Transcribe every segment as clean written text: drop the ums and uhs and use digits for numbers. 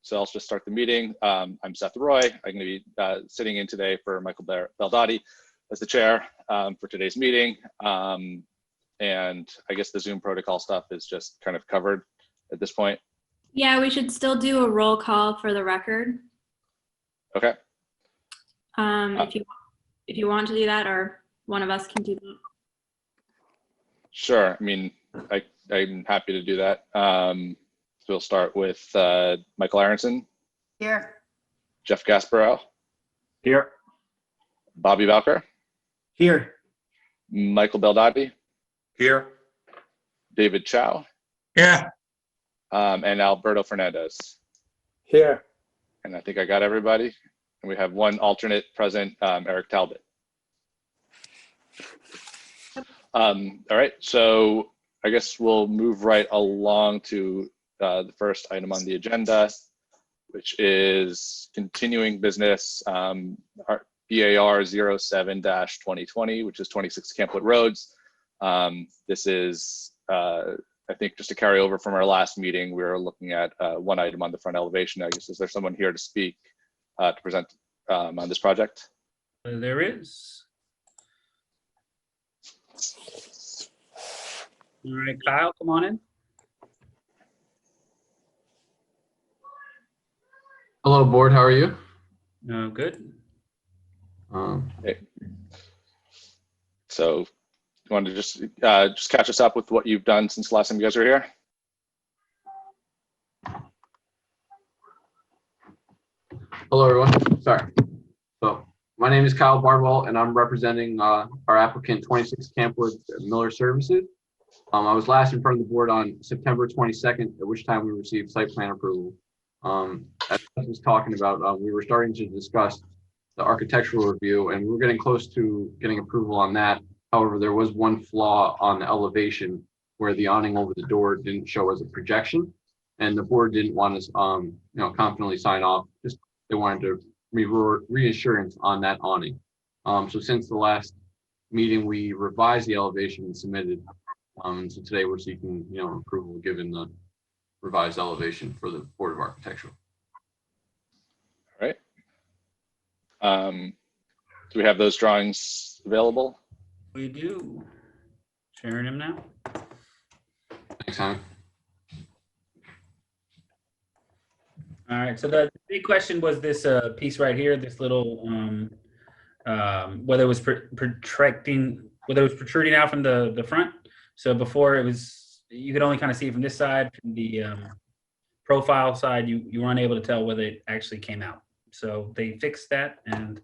So I'll just start the meeting. I'm Seth Roy. I'm going to be sitting in today for Michael Beldotti as the chair for today's meeting. And I guess the Zoom protocol stuff is just kind of covered at this point. Yeah, we should still do a roll call for the record. Okay. If you want to do that, or one of us can do that. Sure. I mean, I'm happy to do that. So we'll start with Michael Aronson. Here. Jeff Gasparow. Here. Bobby Valker. Here. Michael Beldotti. Here. David Chow. Yeah. And Alberto Fernandez. Here. And I think I got everybody. And we have one alternate present, Eric Talbot. All right, so I guess we'll move right along to the first item on the agenda, which is continuing business, BAR 07-2020, which is 26 Campwood Roads. This is, I think, just a carryover from our last meeting. We were looking at one item on the front elevation. I guess, is there someone here to speak, to present on this project? There is. All right, Kyle, come on in. Hello, board. How are you? Good. Hey. So, you want to just catch us up with what you've done since the last time you guys were here? Hello, everyone. Sorry. So, my name is Kyle Bardwell, and I'm representing our applicant 26 Campwoods Miller Services. I was last in front of the board on September 22nd, at which time we received site plan approval. As I was talking about, we were starting to discuss the architectural review, and we were getting close to getting approval on that. However, there was one flaw on the elevation where the awning over the door didn't show as a projection, and the board didn't want us, confidently sign off. Just they wanted to reassurance on that awning. So since the last meeting, we revised the elevation and submitted. And so today we're seeking, approval given the revised elevation for the Board of Architecture. All right. Do we have those drawings available? We do. Sharing them now. Thanks, Simon. All right, so the big question was this piece right here, this little, whether it was protruding out from the front. So before it was, you could only kind of see it from this side. From the profile side, you were unable to tell whether it actually came out. So they fixed that, and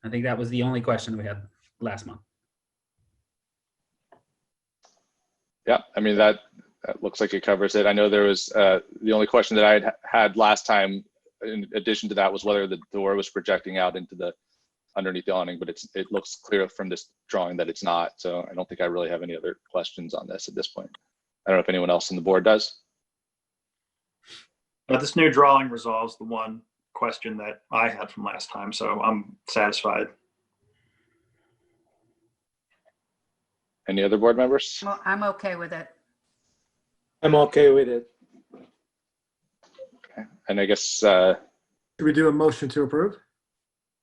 I think that was the only question we had last month. Yeah, I mean, that looks like it covers it. I know there was the only question that I had last time, in addition to that, was whether the door was projecting out into the underneath the awning, but it looks clear from this drawing that it's not. So I don't think I really have any other questions on this at this point. I don't know if anyone else on the board does. This new drawing resolves the one question that I had from last time, so I'm satisfied. Any other board members? Well, I'm okay with it. I'm okay with it. Okay. And I guess, Should we do a motion to approve?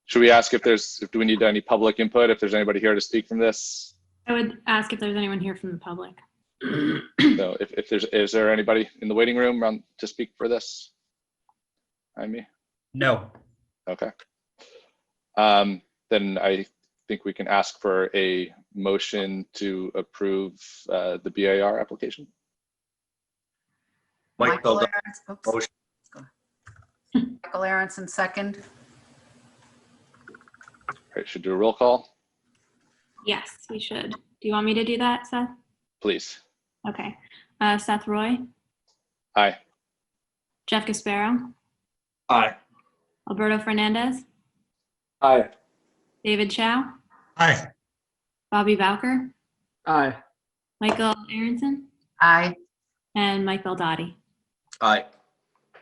should we ask do we need any public input? If there's anybody here to speak from this? I would ask if there's anyone here from the public. So is there anybody in the waiting room to speak for this? Me? No. Okay. Then I think we can ask for a motion to approve the BAR application. Michael Aronson, second. All right, should do a roll call, Yes, we should. Do you want me to do that, Seth? please. Okay. Seth Roy, Aye. Jeff Gasparow, Aye. Alberto Fernandez, Aye. David Chow, Aye. Bobby Valker, Aye. Michael Aronson, Aye. and Mike Beldotti. Aye.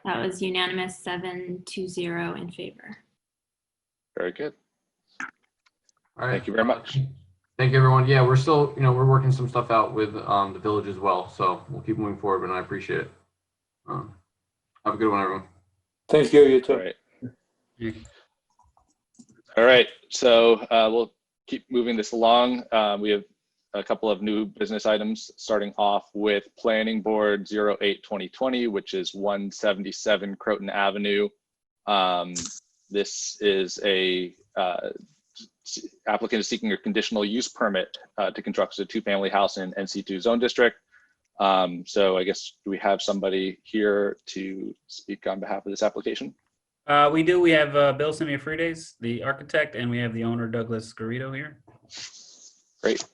That was unanimous, 7-0 in favor. Very good. All right. Thank you very much. Thank you, everyone. Yeah, we're still, we're working some stuff out with the village as well. So we'll keep moving forward, and I appreciate it. Have a good one, everyone. Thank you, you All too. right. Yeah. All right, so we'll keep moving this along. We have a couple of new business items, starting off with Planning Board 08-2020, which is 177 Croton Avenue. This is a applicant is seeking a conditional use permit to construct a two-family house in NC2 zone district. So I guess, do we have somebody here to speak on behalf of this application? We do. We have Bill Semiafrides, the architect, and we have the owner, Douglas Garrido, here. Great.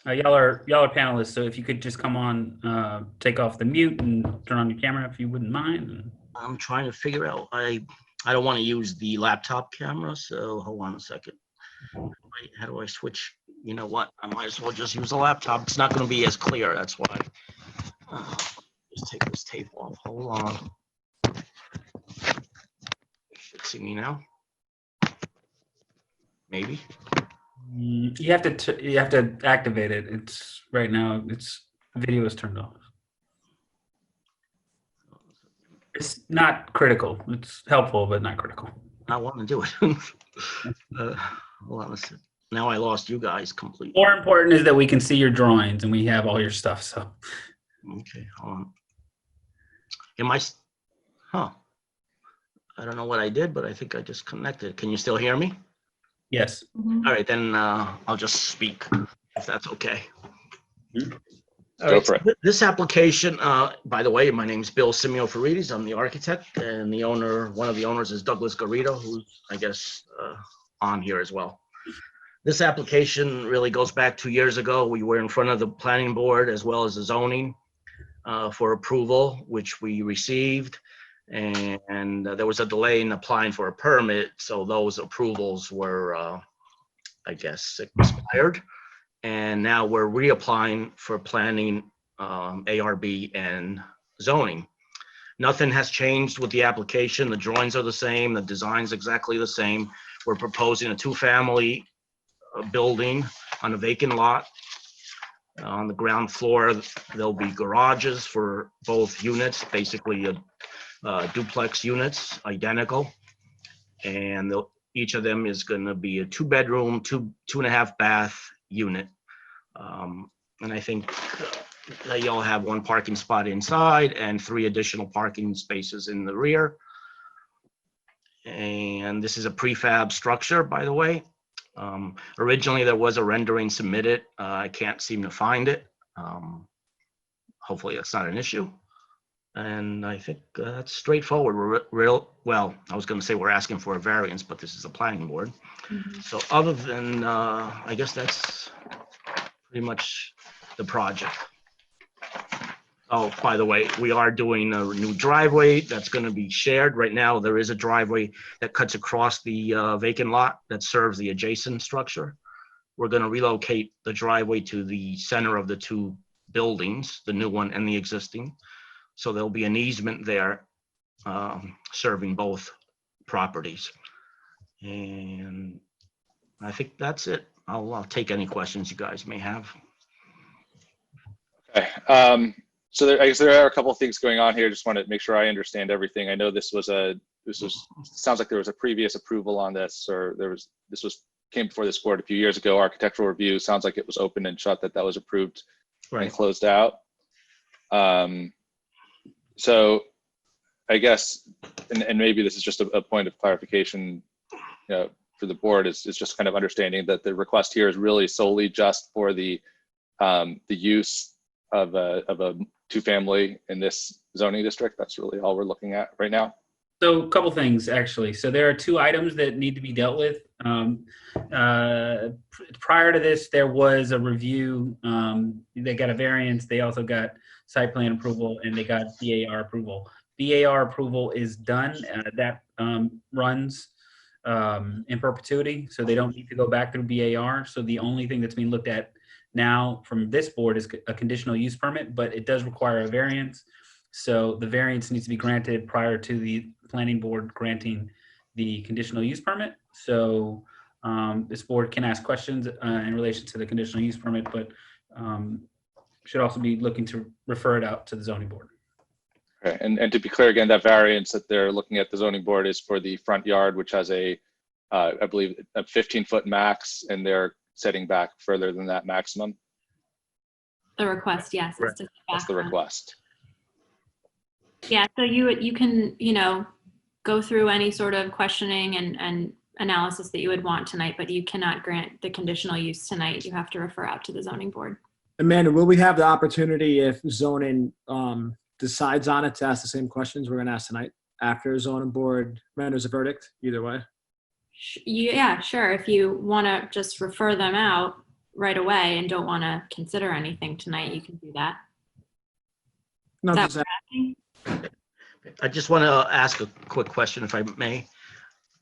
Y'all are panelists, so if you could just come on, take off the mute and turn on your camera if you wouldn't mind. I'm trying to figure out, I don't want to use the laptop camera, so hold on a second. Wait, how do I switch? You know what? I might as well just use the laptop. It's not going to be as clear, that's why. Just take this tape off. Hold on. You should see me now. Maybe. You have to activate it. It's right now. Video is turned off. It's not critical. It's helpful, but not critical. I want to do it. Hold on a second. Now I lost you guys completely. More important is that we can see your drawings and we have all your stuff. So. Okay, hold on. Am I? Huh. I don't know what I did, but I think I just connected. Can you still hear me? Yes. All right, then I'll just speak, if that's okay. All Go right, for it. so this application, by the way, my name's Bill Semiafrides. I'm the architect, and the owner, one of the owners is Douglas Garrido, who's, I guess, on here as well. This application really goes back 2 years ago. We were in front of the planning board as well as the zoning for approval, which we received. And there was a delay in applying for a permit, so those approvals were, I guess, expired. And now we're reapplying for planning, ARB, and zoning. Nothing has changed with the application. The drawings are the same. The design's exactly the same. We're proposing a two-family building on a vacant lot. On the ground floor, there'll be garages for both units, basically duplex units, identical. And each of them is going to be a 2-bedroom, 2.5 bath unit. And I think that y'all have 1 parking spot inside and 3 additional parking spaces in the rear. And this is a prefab structure, by the way. Originally, there was a rendering submitted. I can't seem to find it. Hopefully, that's not an issue. And I think that's straightforward. Well, I was going to say we're asking for a variance, but this is a planning board. So other than, I guess that's pretty much the project. Oh, by the way, we are doing a new driveway that's going to be shared. Right now, there is a driveway that cuts across the vacant lot that serves the adjacent structure. We're going to relocate the driveway to the center of the 2 buildings, the new one and the existing. So there'll be an easement there serving both properties. And I think that's it. I'll take any questions you guys may have. Okay. So I guess there are a couple of things going on here. Just want to make sure I understand everything. I know sounds like there was a previous approval on this, or came before this board a few years ago. Architectural review, sounds like it was open and shut, that was approved and closed out. So I guess, and maybe this is just a point of clarification, for the board, is just kind of understanding that the request here is really solely just for the use of a 2-family in this zoning district. That's really all we're looking at right now. So a couple things, actually. So there are 2 items that need to be dealt with. Prior to this, there was a review. They got a variance. They also got site plan approval, and they got BAR approval. BAR approval is done. That runs in perpetuity, so they don't need to go back through BAR. So the only thing that's being looked at now from this board is a conditional use permit, but it does require a variance. So the variance needs to be granted prior to the planning board granting the conditional use permit. So this board can ask questions in relation to the conditional use permit, but should also be looking to refer it out to the zoning board. Okay, and to be clear again, that variance that they're looking at the zoning board is for the front yard, which has a, I believe, a 15-foot max, and they're setting back further than that maximum. The request, yes. Is to That's the request. Yeah, so you can, go through any sort of questioning and analysis that you would want tonight, but you cannot grant the conditional use tonight. You have to refer out to the zoning board. Amanda, will we have the opportunity if zoning decides on it to ask the same questions we're going to ask tonight after zoning board renders a verdict? Either way. Yeah, sure. If you want to just refer them out right away and don't want to consider anything tonight, you can do that. No, Is that just what you're asking? I just want to ask a quick question, if I may.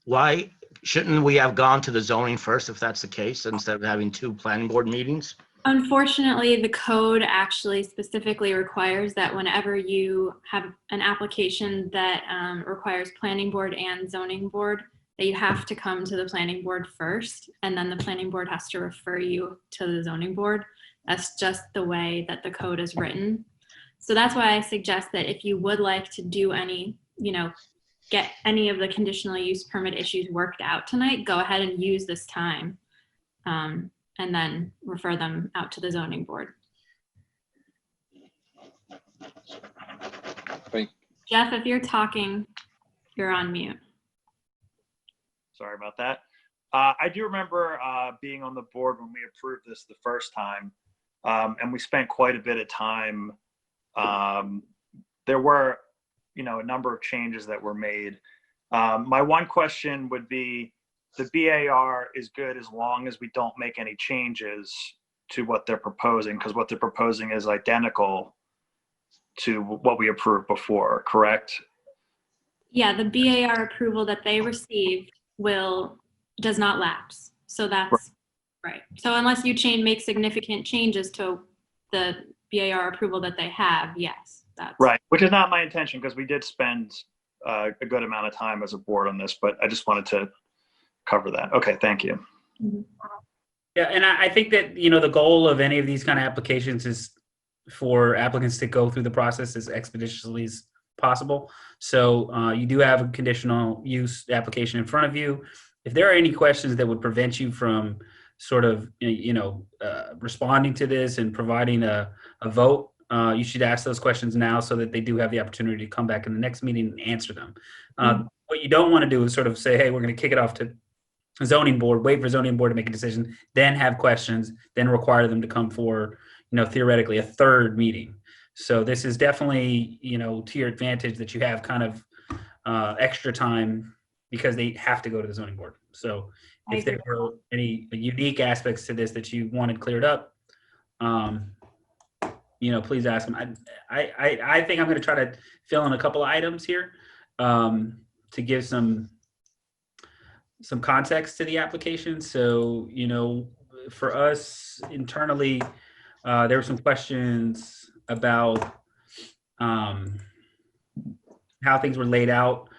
Why shouldn't we have gone to the zoning first, if that's the case, instead of having 2 planning board meetings? Unfortunately, the code actually specifically requires that whenever you have an application that requires planning board and zoning board, that you have to come to the planning board first, and then the planning board has to refer you to the zoning board. That's just the way that the code is written. So that's why I suggest that if you would like to do any, get any of the conditional use permit issues worked out tonight, go ahead and use this time. And then refer them out to the zoning board. Jeff, if you're talking, you're on mute. Sorry about that. I do remember being on the board when we approved this the first time, and we spent quite a bit of time. There were, a number of changes that were made. My one question would be, the BAR is good as long as we don't make any changes to what they're proposing, because what they're proposing is identical to what we approved before, correct? Yeah, the BAR approval that they received does not lapse. So that's right. So unless you make significant changes to the BAR approval that they have, yes, that's right. Which is not my intention, because we did spend a good amount of time as a board on this, but I just wanted to cover that. Okay, thank you. Mm-hmm. Yeah, and I think that, the goal of any of these kind of applications is for applicants to go through the process as expeditiously as possible. So you do have a conditional use application in front of you. If there are any questions that would prevent you from sort of, responding to this and providing a vote, you should ask those questions now so that they do have the opportunity to come back in the next meeting and answer them. What you don't want to do is sort of say, hey, we're going to kick it off to zoning board, wait for zoning board to make a decision, then have questions, then require them to come for, theoretically a third meeting. So this is definitely, to your advantage that you have kind of extra time because they have to go to the zoning board. So if there were any unique aspects to this that you wanted cleared up, please ask them. I think I'm going to try to fill in a couple of items here to give some context to the application. So, for us internally, there were some questions about how things were laid out.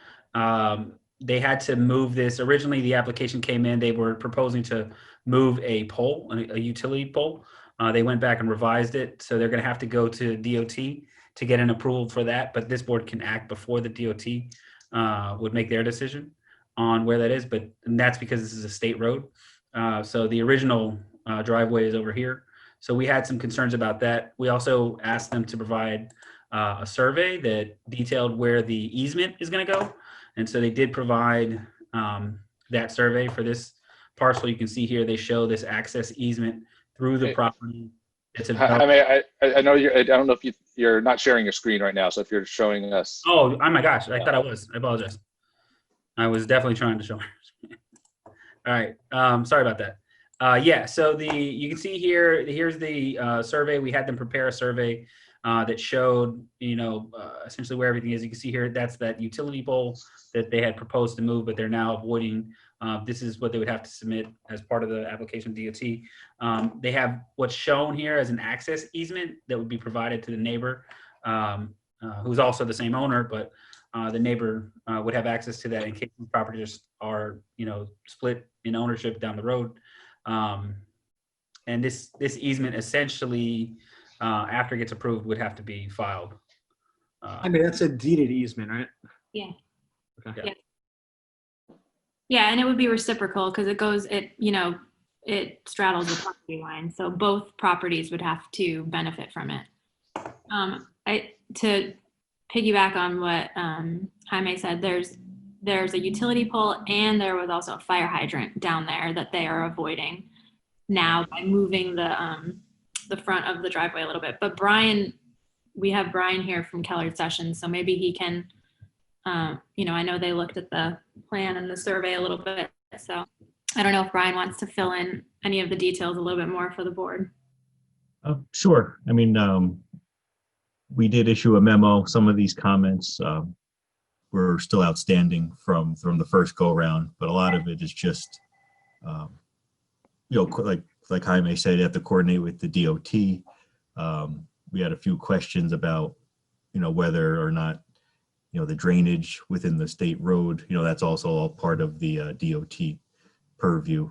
They had to move this. Originally, the application came in, they were proposing to move a pole, a utility pole. They went back and revised it. So they're going to have to go to DOT to get an approval for that. But this board can act before the DOT would make their decision on where that is. But that's because this is a state road. So the original driveway is over here. So we had some concerns about that. We also asked them to provide a survey that detailed where the easement is going to go. And so they did provide that survey for this parcel. You can see here, they show this access easement through the property. It's I know I don't know if you're not sharing your screen right now. So if you're showing us. Oh my gosh. I thought I was. I apologize. I was definitely trying to show. All right. Sorry about that. Yeah. So you can see here, here's the survey. We had them prepare a survey that showed, essentially where everything is. You can see here, that's that utility pole that they had proposed to move, but they're now avoiding. This is what they would have to submit as part of the application DOT. They have what's shown here as an access easement that would be provided to the neighbor, who's also the same owner, but the neighbor would have access to that in case the properties are, split in ownership down the road. And this easement essentially, after it gets approved, would have to be filed I mean, that's a deeded easement, right? Yeah. Okay. Yeah. Yeah, and it would be reciprocal because it straddles the property line. So both properties would have to benefit from it. To piggyback on what Jaime said, there's a utility pole and there was also a fire hydrant down there that they are avoiding now by moving the front of the driveway a little bit. But we have Brian here from Keller Sessions, so maybe he can, I know they looked at the plan and the survey a little bit, so I don't know if Brian wants to fill in any of the details a little bit more for the board. Sure. I mean, we did issue a memo. Some of these comments were still outstanding from the first go around, but a lot of it is just, like Jaime said, you have to coordinate with the DOT. We had a few questions about, whether or not, the drainage within the state road, that's also all part of the DOT purview.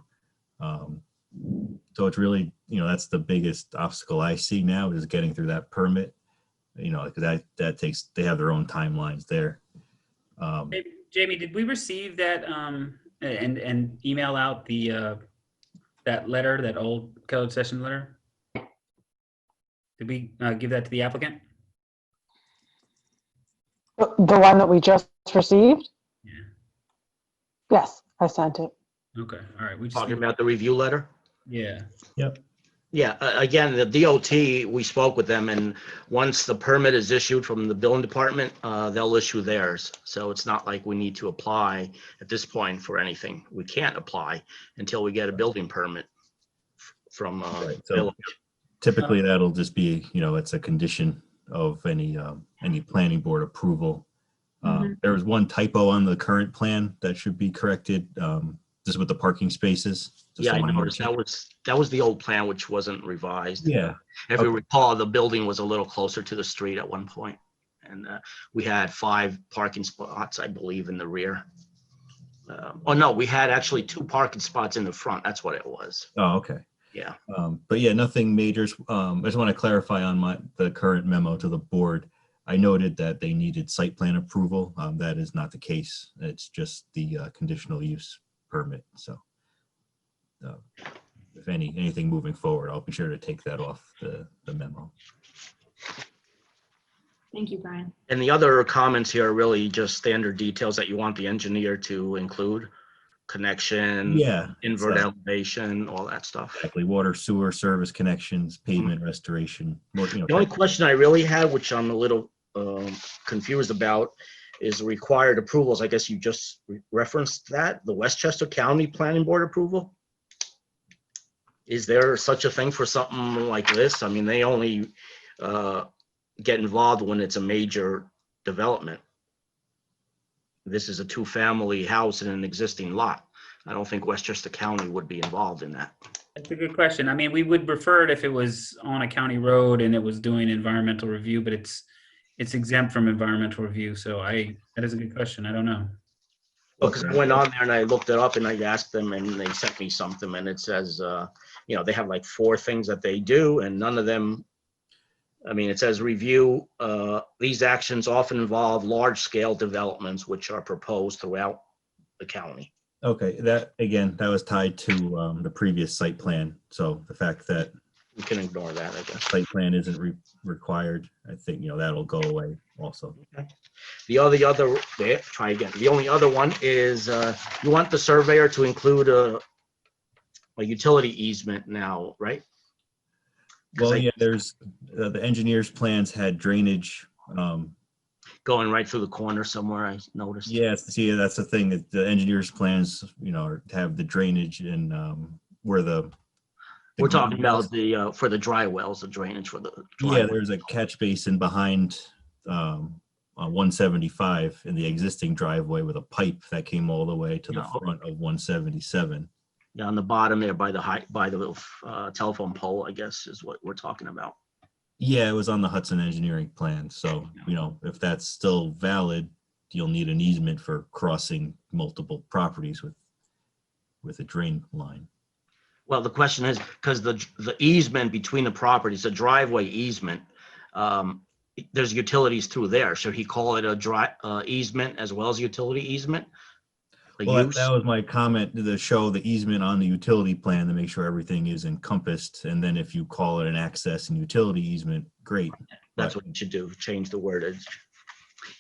So it's really, that's the biggest obstacle I see now is getting through that permit, because that takes, they have their own timelines there. Jamie, did we receive that and email out the that letter, that old code session letter? Did we give that to the applicant? The one that we just received? Yeah. Yes, I sent it. Okay. All right. We just Talking about the review letter? Yeah. Yep. Yeah, again, the DOT, we spoke with them, and once the permit is issued from the building department, they'll issue theirs. So it's not like we need to apply at this point for anything. We can't apply until we get a building permit from Right. So village. typically that'll just be, it's a condition of any planning board approval. There was one typo on the current plan that should be corrected, just with the parking spaces. Just Yeah, I a minor noticed change. that was the old plan, which wasn't revised. Yeah. If you Okay. recall, the building was a little closer to the street at one point, and we had 5 parking spots, I believe, in the rear. Oh no, we had actually 2 parking spots in the front. That's what it was. Oh, okay. Yeah. But yeah, nothing majors. I just want to clarify on the current memo to the board. I noted that they needed site plan approval. That is not the case. It's just the conditional use permit. So if anything moving forward, I'll be sure to take that off the memo. Thank you, Brian. And the other comments here are really just standard details that you want the engineer to include: connection, Yeah. invert so elevation, all that stuff. exactly. Water, sewer, service connections, pavement restoration. More, The only question I really had, which I'm a little confused about, is required approvals. I guess you just referenced that, the Westchester County Planning Board approval. Is there such a thing for something like this? I mean, they only get involved when it's a major development. This is a 2-family house in an existing lot. I don't think Westchester County would be involved in that. That's a good question. I mean, we would prefer it if it was on a county road and it was doing environmental review, but it's exempt from environmental review. So that is a good question. I don't know. Well, because I went on there and I looked it up and I asked them and they sent me something and it says, they have like 4 things that they do and none of them, I mean, it says review, these actions often involve large-scale developments which are proposed throughout the county. Okay, that was tied to the previous site plan. So the fact that We can ignore that, I guess. site plan isn't required, I think, that'll go away also. The only other one is you want the surveyor to include a utility easement now, right? Well, yeah, there's the engineer's plans had drainage. Going right through the corner somewhere, I noticed. Yes, see, that's the thing, that the engineer's plans, have the drainage and where the. We're talking about the, for the dry wells, the drainage for the dry Yeah, wells. there's a catch basin behind on 175 in the existing driveway with a pipe that came all the way to the Yeah. front of 177. Yeah, on the bottom there by the telephone pole, I guess, is what we're talking about. Yeah, it was on the Hudson engineering plan. So, if that's still valid, you'll need an easement for crossing multiple properties with a drain line. Well, the question is, because the easement between the properties, the driveway easement, there's utilities through there. Should he call it a dry easement as well as utility easement? A Well, use? that was my comment to show the easement on the utility plan to make sure everything is encompassed. And then if you call it an access and utility easement, great. That's what you should do, change the wordage.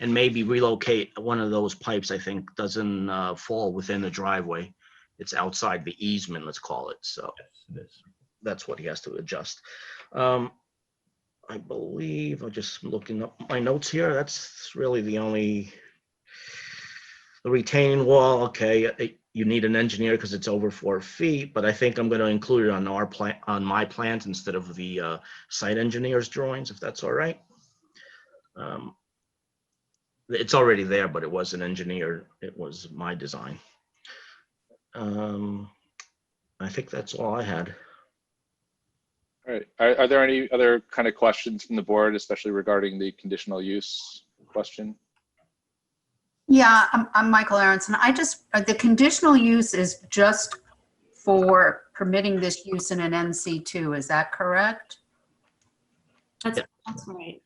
And maybe relocate one of those pipes, I think, doesn't fall within the driveway. It's outside the easement, let's call it. So It is. that's what he has to adjust. I believe, I'm just looking up my notes here. That's really the only, the retaining wall, okay, you need an engineer because it's over 4 feet, but I think I'm going to include it on our plan, on my plans instead of the site engineer's drawings, if that's all right. It's already there, but it wasn't engineered. It was my design. I think that's all I had. All right. Are there any other kind of questions from the board, especially regarding the conditional use question? Yeah, I'm Michael Aronson. The conditional use is just for permitting this use in an NC2, is that correct? That's right.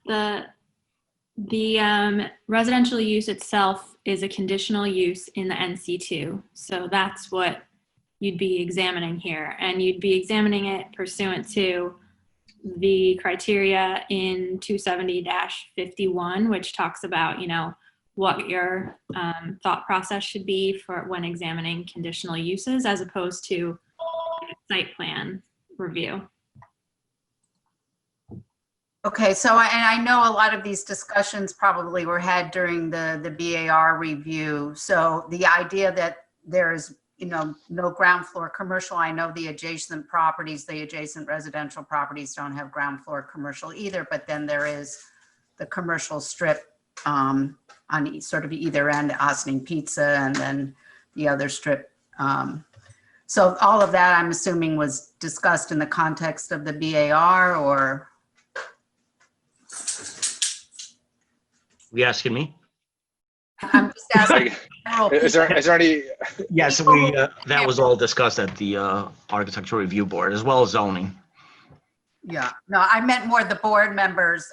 The residential use itself is a conditional use in the NC2. So that's what you'd be examining here. And you'd be examining it pursuant to the criteria in 270-51, which talks about, what your thought process should be for when examining conditional uses as opposed to site plan review. Okay, so I know a lot of these discussions probably were had during the BAR review. So the idea that there's, no ground floor commercial, I know the adjacent properties, the adjacent residential properties don't have ground floor commercial either, but then there is the commercial strip on sort of either end, Osning Pizza, and then the other strip. So all of that, I'm assuming, was discussed in the context of the BAR, or? You asking me? I'm just asking. Is there any? Yes, we, that was all discussed at the Architectural Review Board as well as zoning. Yeah, no, I meant more the board members,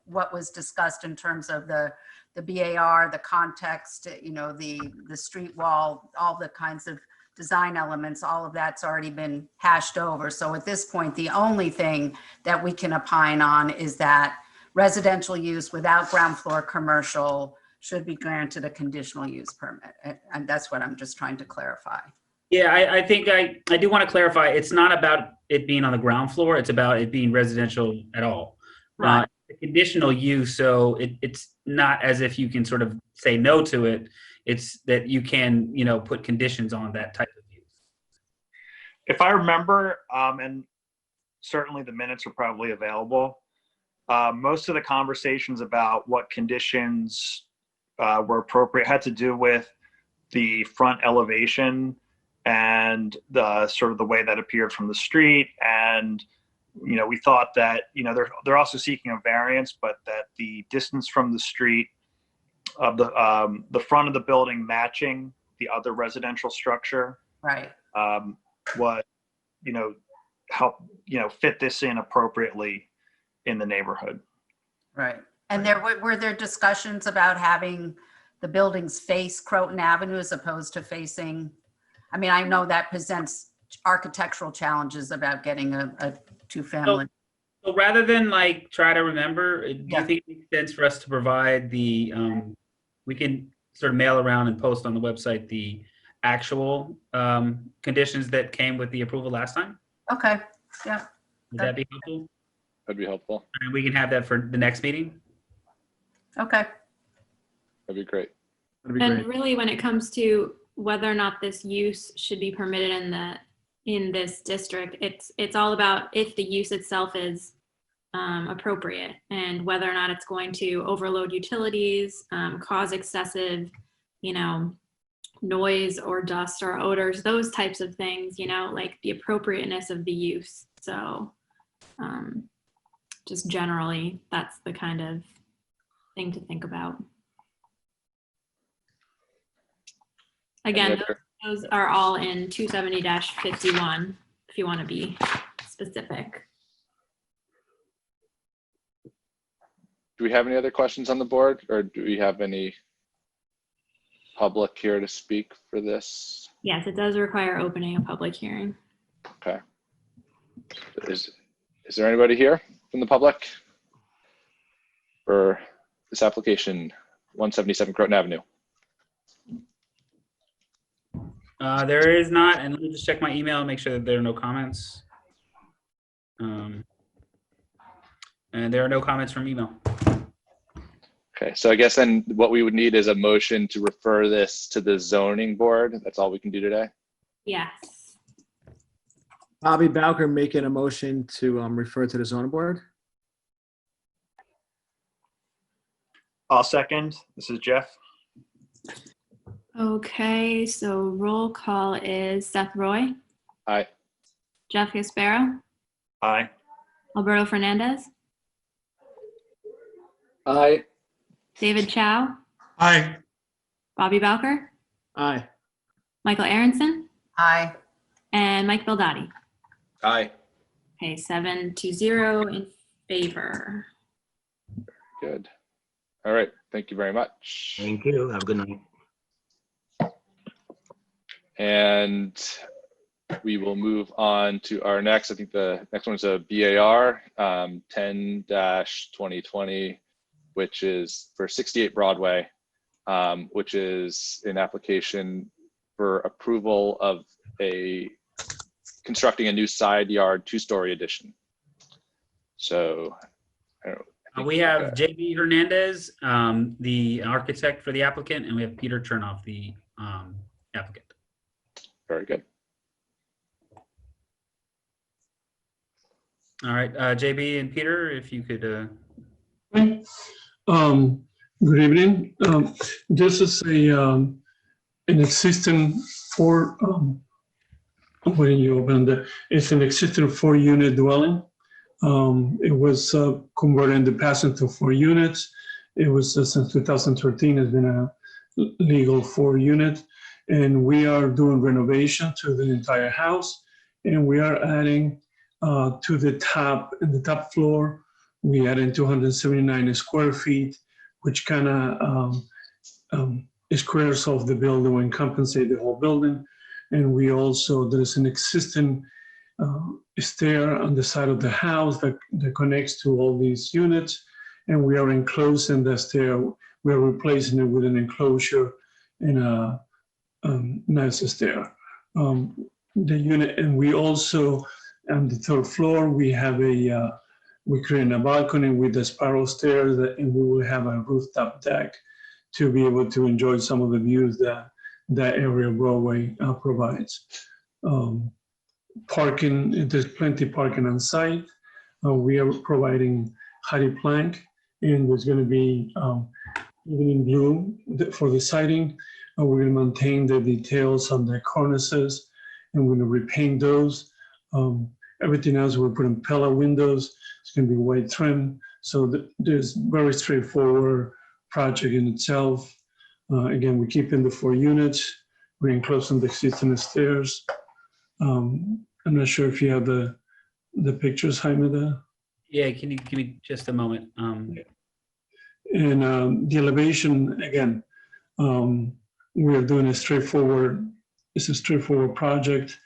what was discussed in terms of the BAR, the context, the street wall, all the kinds of design elements, all of that's already been hashed over. So at this point, the only thing that we can opine on is that residential use without ground floor commercial should be granted a conditional use permit. And that's what I'm just trying to clarify. Yeah, I think I do want to clarify. It's not about it being on the ground floor. It's about it being residential at all. Right. The conditional use, so it's not as if you can sort of say no to it. It's that you can, put conditions on that type of use. If I remember, and certainly the minutes are probably available, most of the conversations about what conditions were appropriate had to do with the front elevation and the sort of the way that appeared from the street. And, we thought that, they're also seeking a variance, but that the distance from the street of the front of the building matching the other residential structure, Right. was, help, fit this in appropriately in the neighborhood. Right. And were there discussions about having the buildings face Croton Avenue as opposed to facing, I know that presents architectural challenges about getting a two-family. So rather than try to remember, do Yeah. you think it makes sense for us to provide the, we can sort of mail around and post on the website the actual conditions that came with the approval last time? Okay, yeah. Would that be helpful? That'd be helpful. And we can have that for the next meeting? Okay. That'd be great. That'd be And great. really, when it comes to whether or not this use should be permitted in this district, it's all about if the use itself is appropriate and whether or not it's going to overload utilities, cause excessive, noise or dust or odors, those types of things, like the appropriateness of the use. So just generally, that's the kind of thing to think about. Again, those are all in 270-51 if you want to be specific. Do do we have any other questions on the board, or do we have any public here to speak for this? Yes, it does require opening a public hearing. Okay. Is there anybody here from the public for this application, 177 Croton Avenue? There is not, and let me just check my email and make sure that there are no comments. And there are no comments from email. Okay, so I guess then what we would need is a motion to refer this to the zoning board. That's all we can do today. Yes. Bobby Bowker making a motion to refer to the zoning board. I'll second. This is Jeff. Okay, so roll call is Seth Roy, Aye. Jeff Gasparo, Aye. Alberto Fernandez, Aye. David Chow, Aye. Bobby Bowker, Aye. Michael Aronson, Aye. and Mike Bildati. Aye. Okay, 7-0 in favor. Good. All right, thank you very much. Thank you. Have a good night. And we will move on to our next, I think the next one is a BAR 10-2020, which is for 68 Broadway, which is an application for approval of constructing a new side yard 2-story addition. So I don't know. We have JB Hernandez, the architect for the applicant, and we have Peter Chernoff, the applicant. Very good. All right, JB and Peter, if you could. Good evening. This is an existing when you open it's an existing 4-unit dwelling. It was converted in the past into 4 units. It was since 2013 has been a legal 4-unit, and we are doing renovation to the entire house, and we are adding to the top, in the top floor, we added 279 square feet, which kind of squares off the building and compensate the whole building. And we also, there's an existing stair on the side of the house that connects to all these units. And we are enclosing the stair. We are replacing it with an enclosure and a nice stair. The unit, and we also, on the 3rd floor, we have we create a balcony with the spiral stairs, and we will have a rooftop deck to be able to enjoy some of the views that area of Broadway provides. Parking, there's plenty of parking on site. We are providing hardy plank, and there's going to be evening blue for the siding. We're going to maintain the details on the cornices, and we're going to repaint those. Everything else, we're putting Pella windows. It's going to be white trim. So there's very straightforward project in itself. Again, we're keeping the 4 units. We're enclosing the existing stairs. I'm not sure if you have the pictures, Jaime, there. Yeah, can you give me just a moment? And the elevation, again, we are doing it's a straightforward project,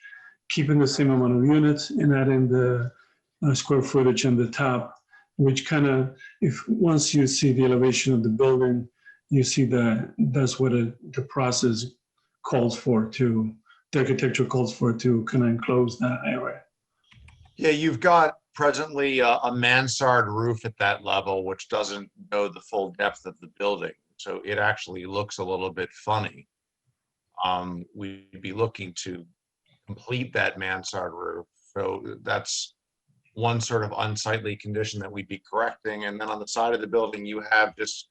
keeping the same amount of units and adding the square footage on the top, which kind of, once you see the elevation of the building, you see that's what the process calls for the architecture calls for to kind of enclose that area. Yeah, you've got presently a mansard roof at that level, which doesn't know the full depth of the building. So it actually looks a little bit funny. We'd be looking to complete that mansard roof. So that's one sort of unsightly condition that we'd be correcting. And then on the side of the building, you have just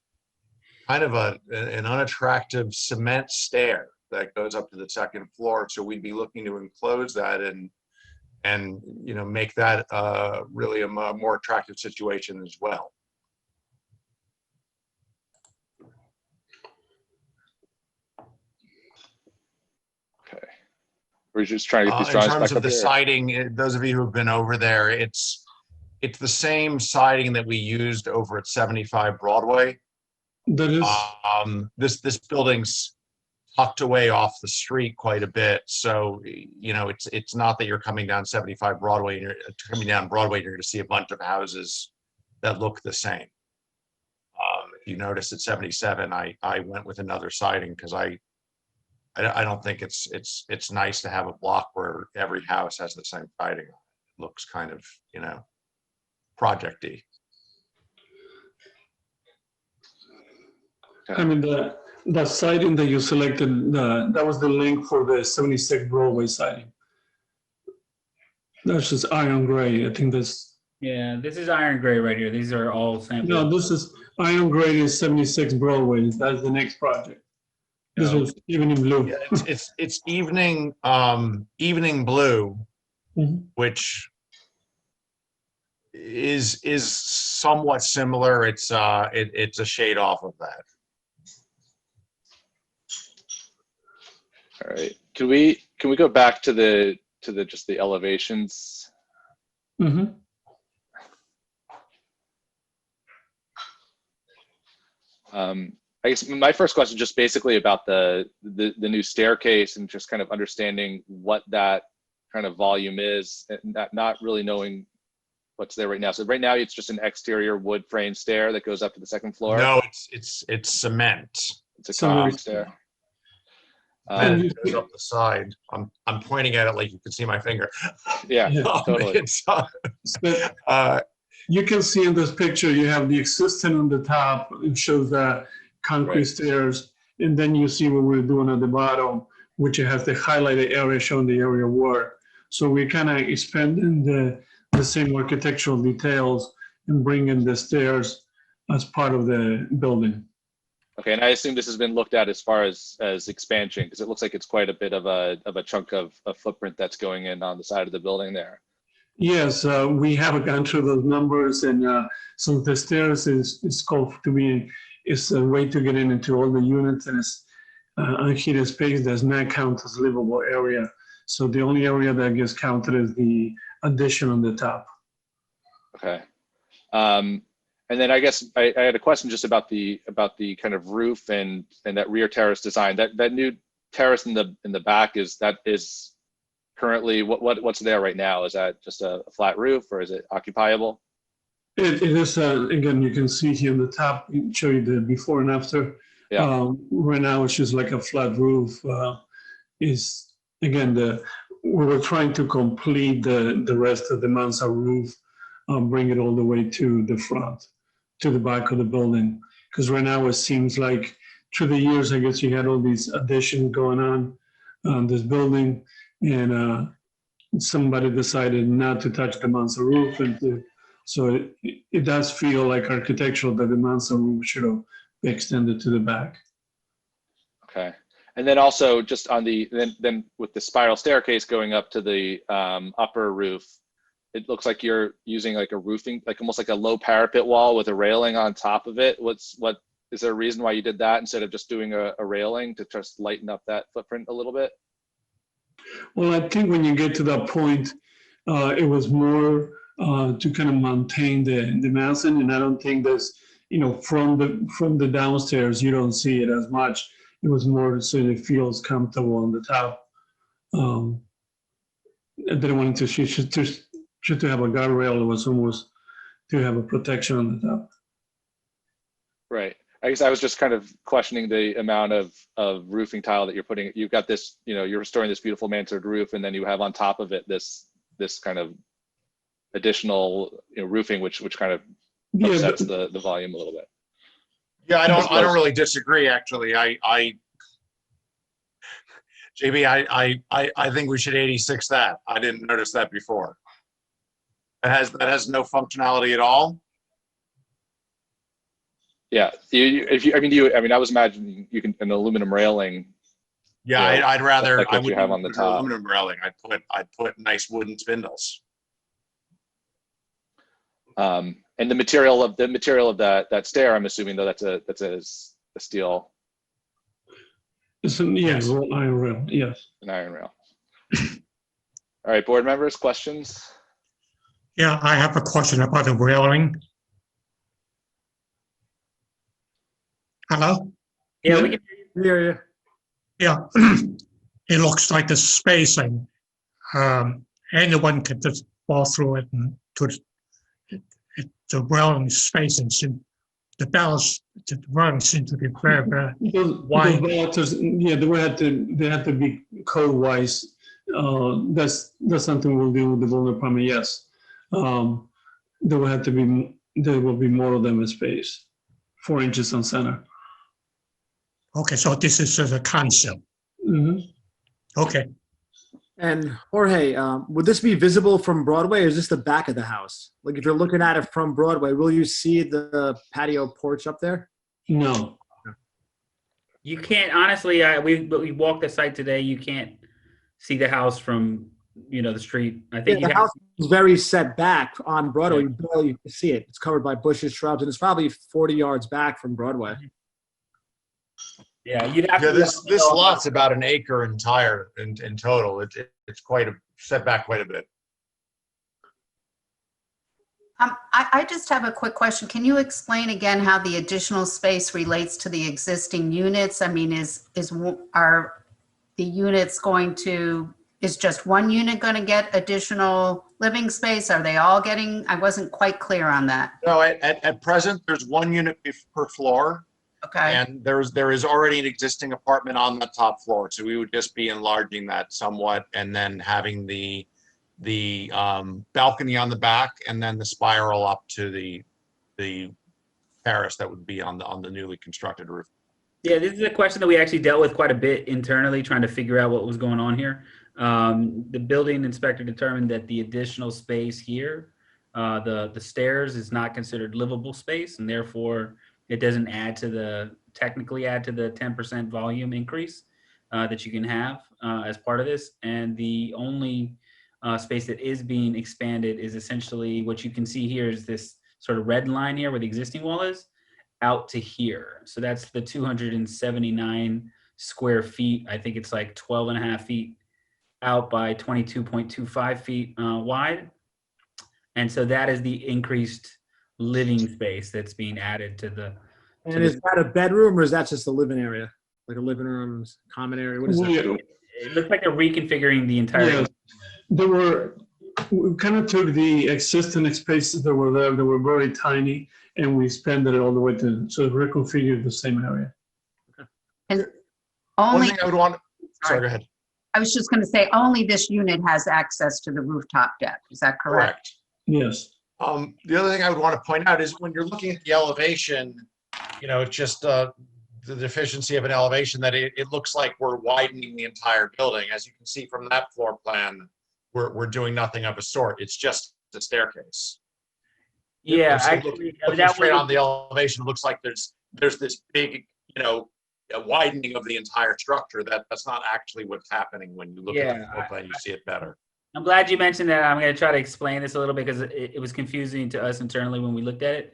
kind of an unattractive cement stair that goes up to the 2nd floor. So we'd be looking to enclose that and make that really a more attractive situation as well. Okay. We're just trying to get these in drawings terms back of up the here. siding, those of you who've been over there, it's it's the same siding that we used over at 75 Broadway. That is, This building's tucked away off the street quite a bit. So, it's not that you're coming down 75 Broadway and you're coming down Broadway, you're going to see a bunch of houses that look the same. If you notice at 77, I went with another siding because I don't think it's nice to have a block where every house has the same siding. It looks kind of, project-y. I mean, the siding that you selected, that was the link for the 76 Broadway siding. That's just iron gray. I think that's, Yeah, this is iron gray right here. These are all samples. no, this is iron gray is 76 Broadway. That's the next project. This Oh. was evening blue. Yeah, it's evening blue, Mhm. which is somewhat similar. It's a shade off of that. All right. Can we go back to the just the elevations? Mhm. I guess my first question is just basically about the new staircase and just kind of understanding what that kind of volume is, and not really knowing what's there right now. So right now it's just an exterior wood frame stair that goes up to the second floor. No, it's cement. It's a Cement. concrete stair. And you- it goes up the side. I'm pointing at it like you can see my finger. Yeah, Yeah. totally. But you can see in this picture, you have the existing on the top. It shows the concrete Right. stairs. And then you see what we're doing at the bottom, which has the highlighted area showing the area of work. So we're kind of expanding the same architectural details and bringing the stairs as part of the building. Okay, and I assume this has been looked at as far as expansion, because it looks like it's quite a bit of a chunk of footprint that's going in on the side of the building there. Yes, we have gone through those numbers, and so the stairs is scoped to be, is a way to get into all the units, and it's unheated space does not count as livable area. So the only area that gets counted is the addition on the top. Okay. And then I guess I had a question just about the kind of roof and that rear terrace design. That new terrace in the back is currently what's there right now? Is that just a flat roof, or is it occupiable? It is, again, you can see here on the top, show you the before and after. Yeah. Right now, it's just like a flat roof. Is again, we were trying to complete the rest of the mansard roof, bring it all the way to the front, to the back of the building. Because right now, it seems like through the years, I guess you had all these additions going on this building, and somebody decided not to touch the mansard roof, and so it does feel like architectural that the mansard roof should have been extended to the back. Okay. And then also just on then with the spiral staircase going up to the upper roof, it looks like you're using like a roofing, like almost like a low parapet wall with a railing on top of it. Is there a reason why you did that instead of just doing a railing to just lighten up that footprint a little bit? Well, I think when you get to that point, it was more to kind of maintain the massing, and I don't think there's, from the downstairs, you don't see it as much. It was more so it feels comfortable on the top. I didn't want to just to have a guardrail. It was almost to have a protection on the top. Right. I guess I was just kind of questioning the amount of roofing tile that you're putting. You've got this, you're restoring this beautiful mansard roof, and then you have on top of it this kind of additional roofing, which kind of upsets the volume a little bit. Yeah, I don't really disagree, actually. JB, I think we should 86 that. I didn't notice that before. That has no functionality at all. Yeah, I was imagining you can an aluminum railing. Yeah, I'd rather like I what you wouldn't have on the put top. aluminum railing. I'd put nice wooden spindles. And the material of that stair, I'm assuming though that's a steel. It's an iron rail. Yes. An iron rail. All right, board members, questions? Yeah, I have a question about the railing. Hello? Yeah, we can. Hear you. Yeah, it looks like the spacing. Anyone can just fall through it and the railing spacing the balance, the railing seems to be very, very wide. Yeah, they had to be code wise. That's something we'll deal with the building department, yes. There will be more of them in space, 4 inches on center. Okay, so this is just a concept. Mhm. Okay. And Jorge, would this be visible from Broadway, or is this the back of the house? Like if you're looking at it from Broadway, will you see the patio porch up there? No. You can't, honestly, we walked the site today. You can't see the house from, the street. I think Yeah, the house is very set back on Broadway. You barely see it. It's covered by bushes, shrubs, and it's probably 40 yards back from Broadway. Yeah, you'd have Yeah, to. this lot's about an acre entire in total. It's quite set back quite a bit. I just have a quick question. Can you explain again how the additional space relates to the existing units? I mean, are the units is just one unit going to get additional living space? Are they all getting, I wasn't quite clear on that. No, at present, there's 1 unit per floor. Okay. And there is already an existing apartment on the top floor. So we would just be enlarging that somewhat and then having the balcony on the back and then the spiral up to the terrace that would be on the newly constructed roof. Yeah, this is a question that we actually dealt with quite a bit internally, trying to figure out what was going on here. The building inspector determined that the additional space here, the stairs, is not considered livable space, and therefore it doesn't technically add to the 10% volume increase that you can have as part of this. And the only space that is being expanded is essentially what you can see here is this sort of red line here where the existing wall is out to here. So that's the 279 square feet. I think it's like 12 and a half feet out by 22.25 feet wide. And so that is the increased living space that's being added to the. And is that a bedroom, or is that just a living area? Like a living room, common area? What is that? It looks like they're reconfiguring the entire. Yeah, we kind of took the existing spaces that were there, that were very tiny, and we expanded it all the way so reconfigure the same area. And One thing I would want, sorry, go ahead. I was just going to say, only this unit has access to the rooftop deck. Is that correct? Correct. Yes. The other thing I would want to point out is when you're looking at the elevation, it's just the deficiency of an elevation that it looks like we're widening the entire building. As you can see from that floor plan, we're doing nothing of a sort. It's just the staircase. Yeah, So actually, looking straight on the elevation, it looks like there's this big, a widening of the entire structure. That's not actually what's happening when you look at the floor plan. You see it better. I'm glad you mentioned that. I'm going to try to explain this a little bit because it was confusing to us internally when we looked at it.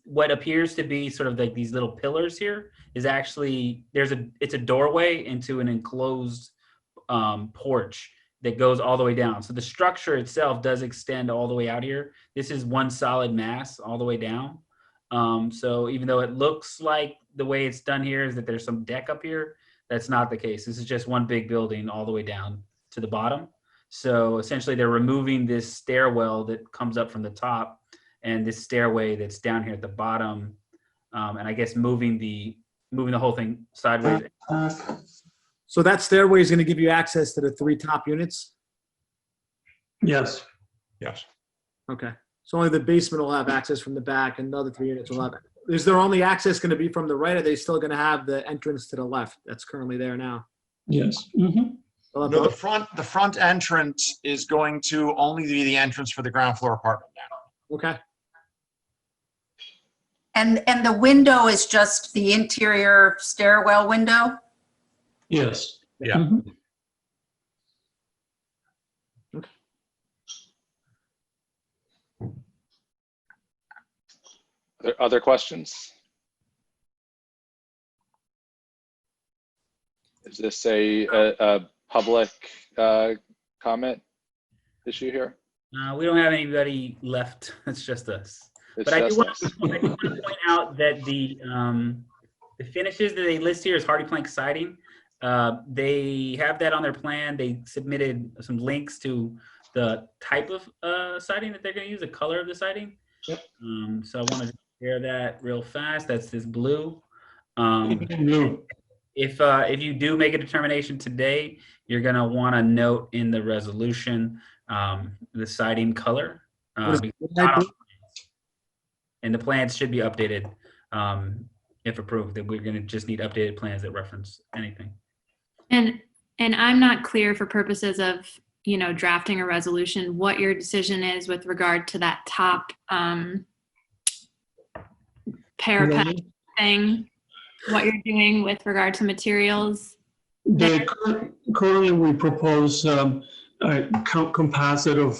What appears to be sort of like these little pillars here is actually, it's a doorway into an enclosed porch that goes all the way down. So the structure itself does extend all the way out here. This is one solid mass all the way down. So even though it looks like the way it's done here is that there's some deck up here, that's not the case. This is just one big building all the way down to the bottom. So essentially they're removing this stairwell that comes up from the top and this stairway that's down here at the bottom. And I guess moving the whole thing sideways. So that stairway is going to give you access to the 3 top units? Yes. Yes. Okay. So only the basement will have access from the back and the other 3 units will have it. Is their only access going to be from the right, or are they still going to have the entrance to the left that's currently there now? Yes. Mm-hmm. No, the front entrance is going to only be the entrance for the ground floor apartment now. Okay. And the window is just the interior stairwell window? Yes. Yeah. Mm-hmm. Other questions? Is this a public comment issue here? We don't have anybody left. It's just us. It's But I do just want us. to point out that the finishes that they list here is hardy plank siding. They have that on their plan. They submitted some links to the type of siding that they're going to use, the color of the siding. Yep. So I want to share that real fast. That's this blue. Blue. If you do make a determination today, you're going to want to note in the resolution the siding color. What is Because it? it's not on the plans. And the plans should be updated if approved. That we're going to just need updated plans that reference anything. And I'm not clear for purposes of, you know, drafting a resolution, what your decision is with regard to that top parapet thing, what you're doing with regard to materials. Currently, we propose a composite of,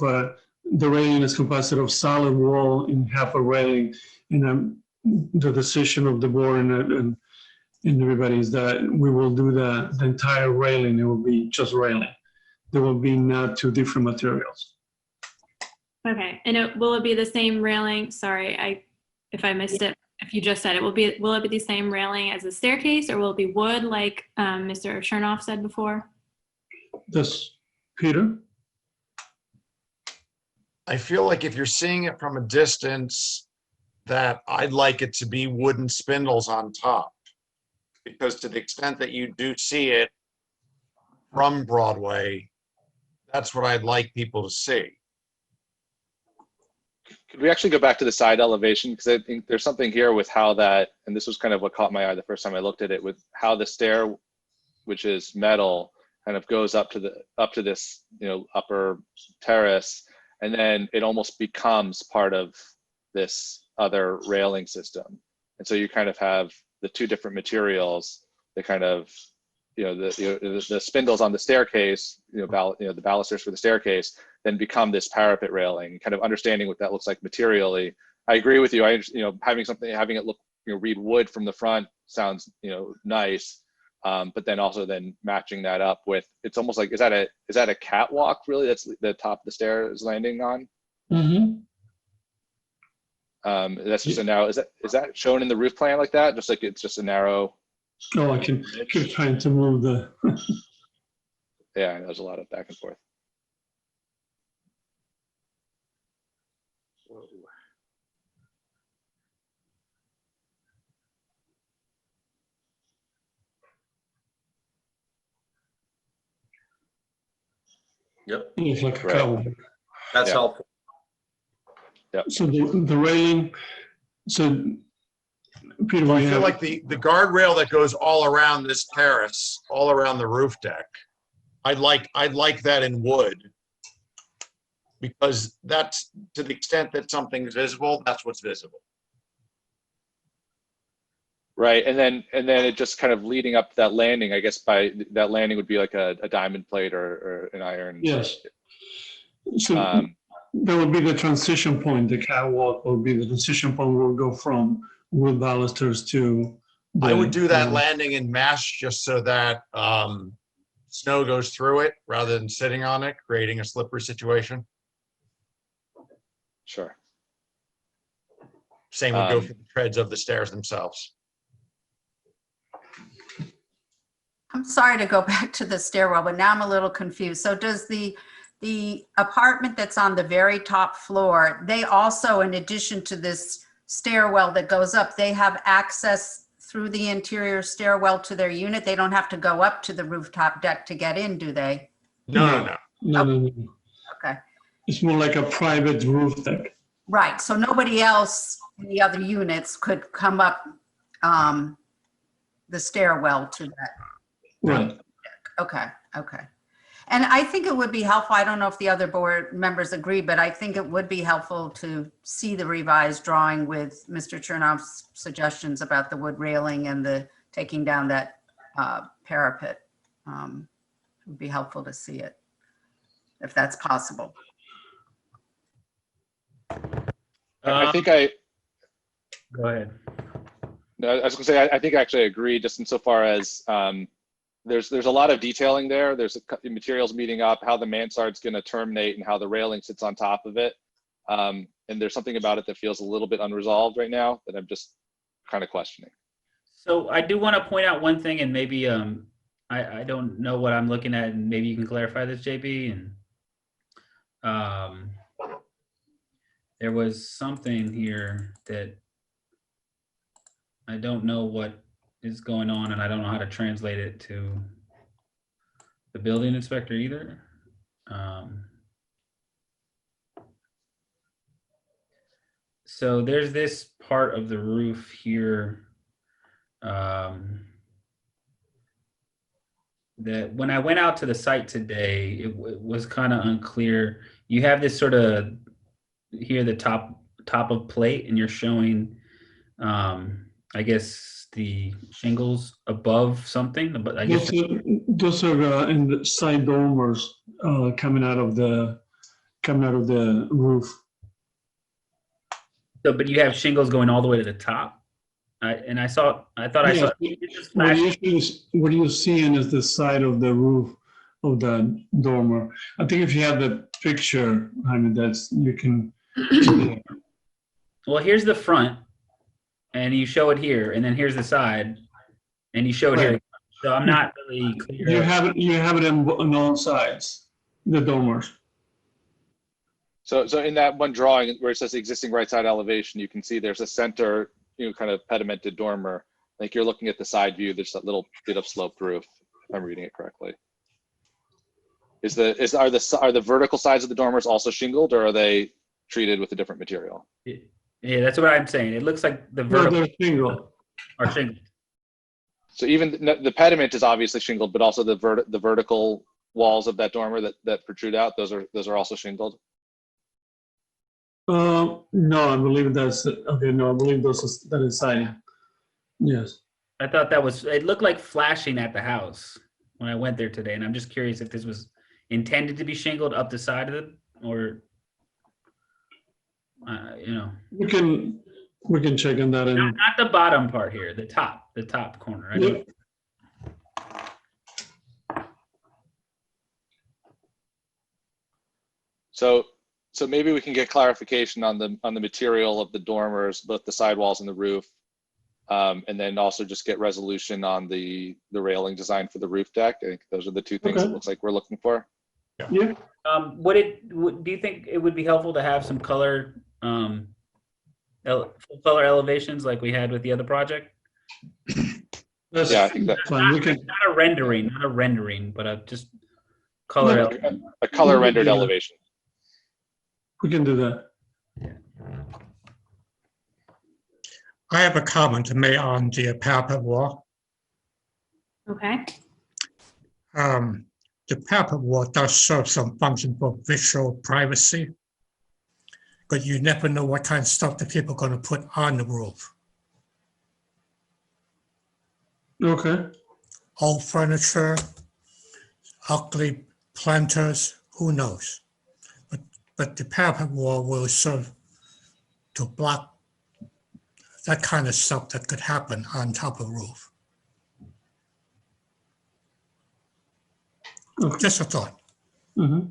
the railing is composite of solid wall and half a railing. And the decision of the board and everybody is that we will do the entire railing. It will be just railing. There will be not two different materials. Okay, and will it be the same railing? Sorry, if I missed it, if you just said it, will it be the same railing as the staircase, or will it be wood like Mr. Chernoff said before? This, Peter? I feel like if you're seeing it from a distance, that I'd like it to be wooden spindles on top. Because to the extent that you do see it from Broadway, that's what I'd like people to see. Could we actually go back to the side elevation? Because I think there's something here with how that, and this was kind of what caught my eye the first time I looked at it, with how the stair, which is metal, kind of goes up to this, you know, upper terrace, and then it almost becomes part of this other railing system. And so you kind of have the two different materials, the kind of, you know, the spindles on the staircase, the balusters for the staircase, then become this parapet railing. Kind of understanding what that looks like materially. I agree with you. Having it look, read wood from the front sounds, nice. But then also matching that up with, it's almost like, is that a catwalk really? That's the top of the stair is landing on. Mm-hmm. That's just a narrow. Is that shown in the roof plan like that? Just like it's just a narrow. Oh, I can keep trying to move the. Yeah, there's a lot of back and forth. Yep, It's like a Right. catwalk. that's Yeah. helpful. So the railing. So Peter, I we feel have like the guardrail that goes all around this terrace, all around the roof deck, I'd like that in wood. Because that's, to the extent that something's visible, that's what's visible. Right, and then it just kind of leading up to that landing. I guess by that landing would be like a diamond plate or an iron. yes. So Um, that would be the transition point. The catwalk will be the transition point. We'll go from wood balusters to. I would do that landing in mesh just so that snow goes through it rather than sitting on it, creating a slippery situation. Sure. Same would go for the treads of the stairs themselves. I'm sorry to go back to the stairwell, but now I'm a little confused. So does the apartment that's on the very top floor, they also, in addition to this stairwell that goes up, they have access through the interior stairwell to their unit? They don't have to go up to the rooftop deck to get in, do they? No. No. Okay. It's more like a private roof deck. Right, so nobody else in the other units could come up the stairwell to that. Right. Okay. And I think it would be helpful, I don't know if the other board members agree, but I think it would be helpful to see the revised drawing with Mr. Chernoff's suggestions about the wood railing and the taking down that parapet. It would be helpful to see it, if that's possible. I think Go ahead. No, I was gonna say I think I actually agree, just insofar as there's a lot of detailing there. There's materials meeting up, how the mansard's going to terminate, and how the railing sits on top of it. And there's something about it that feels a little bit unresolved right now that I'm just kind of questioning. So I do want to point out one thing, and maybe I don't know what I'm looking at, and maybe you can clarify this, JB. And there was something here that I don't know what is going on, and I don't know how to translate it to the building inspector either. So there's this part of the roof here that when I went out to the site today, it was kind of unclear. You have this sort of here, the top of plate, and you're showing, I guess, the shingles above something, but I guess Those are in the side dormers coming out of the roof. so, but you have shingles going all the way to the top. I thought I saw What you're seeing is the side of the roof of the dormer. I think if you have the picture, I mean, you can. Well, here's the front, and you show it here, and then here's the side, and you show it here. So I'm not really clear. You have it on all sides, the dormers. So in that one drawing where it says existing right side elevation, you can see there's a center, kind of pedimented dormer. I think you're looking at the side view. There's that little bit of sloped roof, if I'm reading it correctly. Are the vertical sides of the dormers also shingled, or are they treated with a different material? Yeah, that's what I'm saying. It looks like the vertical are shingled. So even the pediment is obviously shingled, but also the vertical walls of that dormer that protrude out, those are also shingled. No, I believe that's okay. No, I believe that is siding. Yes. I thought it looked like flashing at the house when I went there today, and I'm just curious if this was intended to be shingled up the side of it, or We can check on that. Not the bottom part here, the top corner. Yep. So maybe we can get clarification on the material of the dormers, both the sidewalls and the roof, and then also just get resolution on the railing design for the roof deck. I think those are the two things it looks like we're looking for. Yeah. Do you think it would be helpful to have some color, color elevations like we had with the other project? Yeah, I think that's fine. Not a rendering, but just color. A color rendered elevation. We can do that. I have a comment to make on the parapet wall. Okay. The parapet wall does serve some function for visual privacy, but you never know what kind of stuff that people are going to put on the roof. Okay. Old furniture, ugly planters, who knows? But the parapet wall will serve to block that kind of stuff that could happen on top of the roof. Okay. Just a thought. Mm-hmm.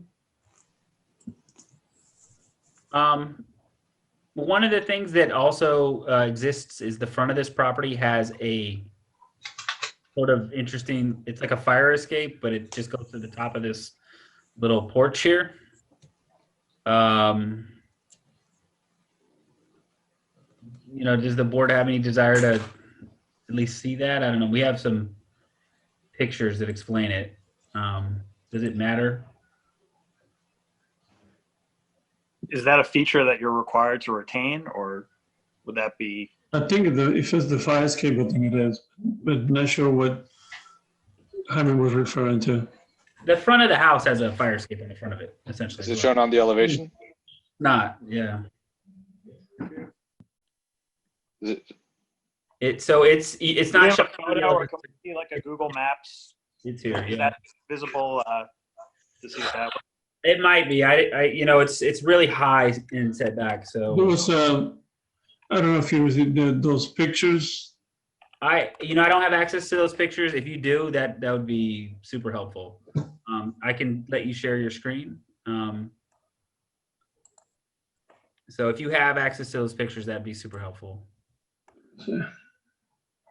One of the things that also exists is the front of this property has a sort of interesting, it's like a fire escape, but it just goes to the top of this little porch here. Does the board have any desire to at least see that? I don't know. We have some pictures that explain it. Does it matter? Is that a feature that you're required to retain, or would that be? I think if it's the fire escape, I think it is, but not sure what Jaime was referring to. The front of the house has a fire escape in the front of it, essentially. Is it shown on the elevation? Not, yeah. Is it? It's not shown on the Or elevation. can we see like a Google Maps? It's here. Is Yeah. that visible to see that? It might be. It's really high in setback. So There was I don't know if you was those pictures. I don't have access to those pictures. If you do, that would be super helpful. I can let you share your screen. So if you have access to those pictures, that'd be super helpful.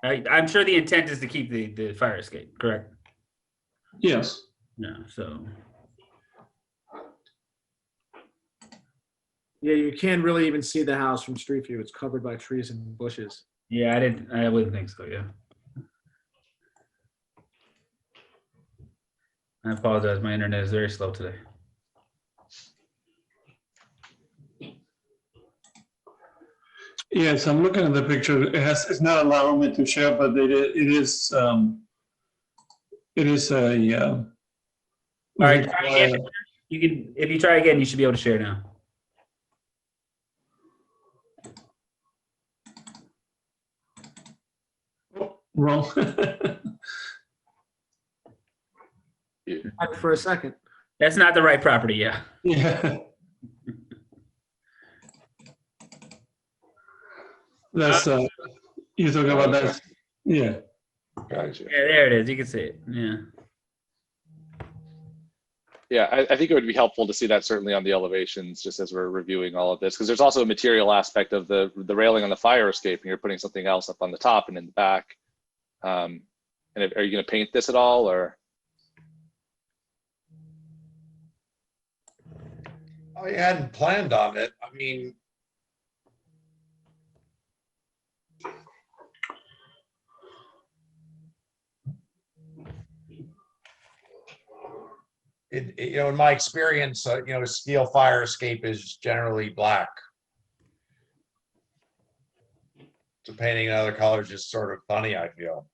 I'm sure the intent is to keep the fire escape, correct? Yes. No, so. Yeah, you can't really even see the house from street view. It's covered by trees and bushes. Yeah, I wouldn't think so, yeah. I apologize, my internet is very slow today. Yes, I'm looking at the picture. It's not allowing me to share, but it is a. All right, try again. If you try again, you should be able to share now. Wrong. For a second. That's not the right property, yeah. Yeah. That's you're talking about that. Yeah. Gotcha. Yeah, there it is. You can see it. Yeah. Yeah, I think it would be helpful to see that certainly on the elevations, just as we're reviewing all of this, because there's also a material aspect of the railing on the fire escape, and you're putting something else up on the top and in the back. And are you going to paint this at all, or? I hadn't planned on it. I mean, in my experience, a steel fire escape is generally black. So painting in other colors is sort of funny, I feel.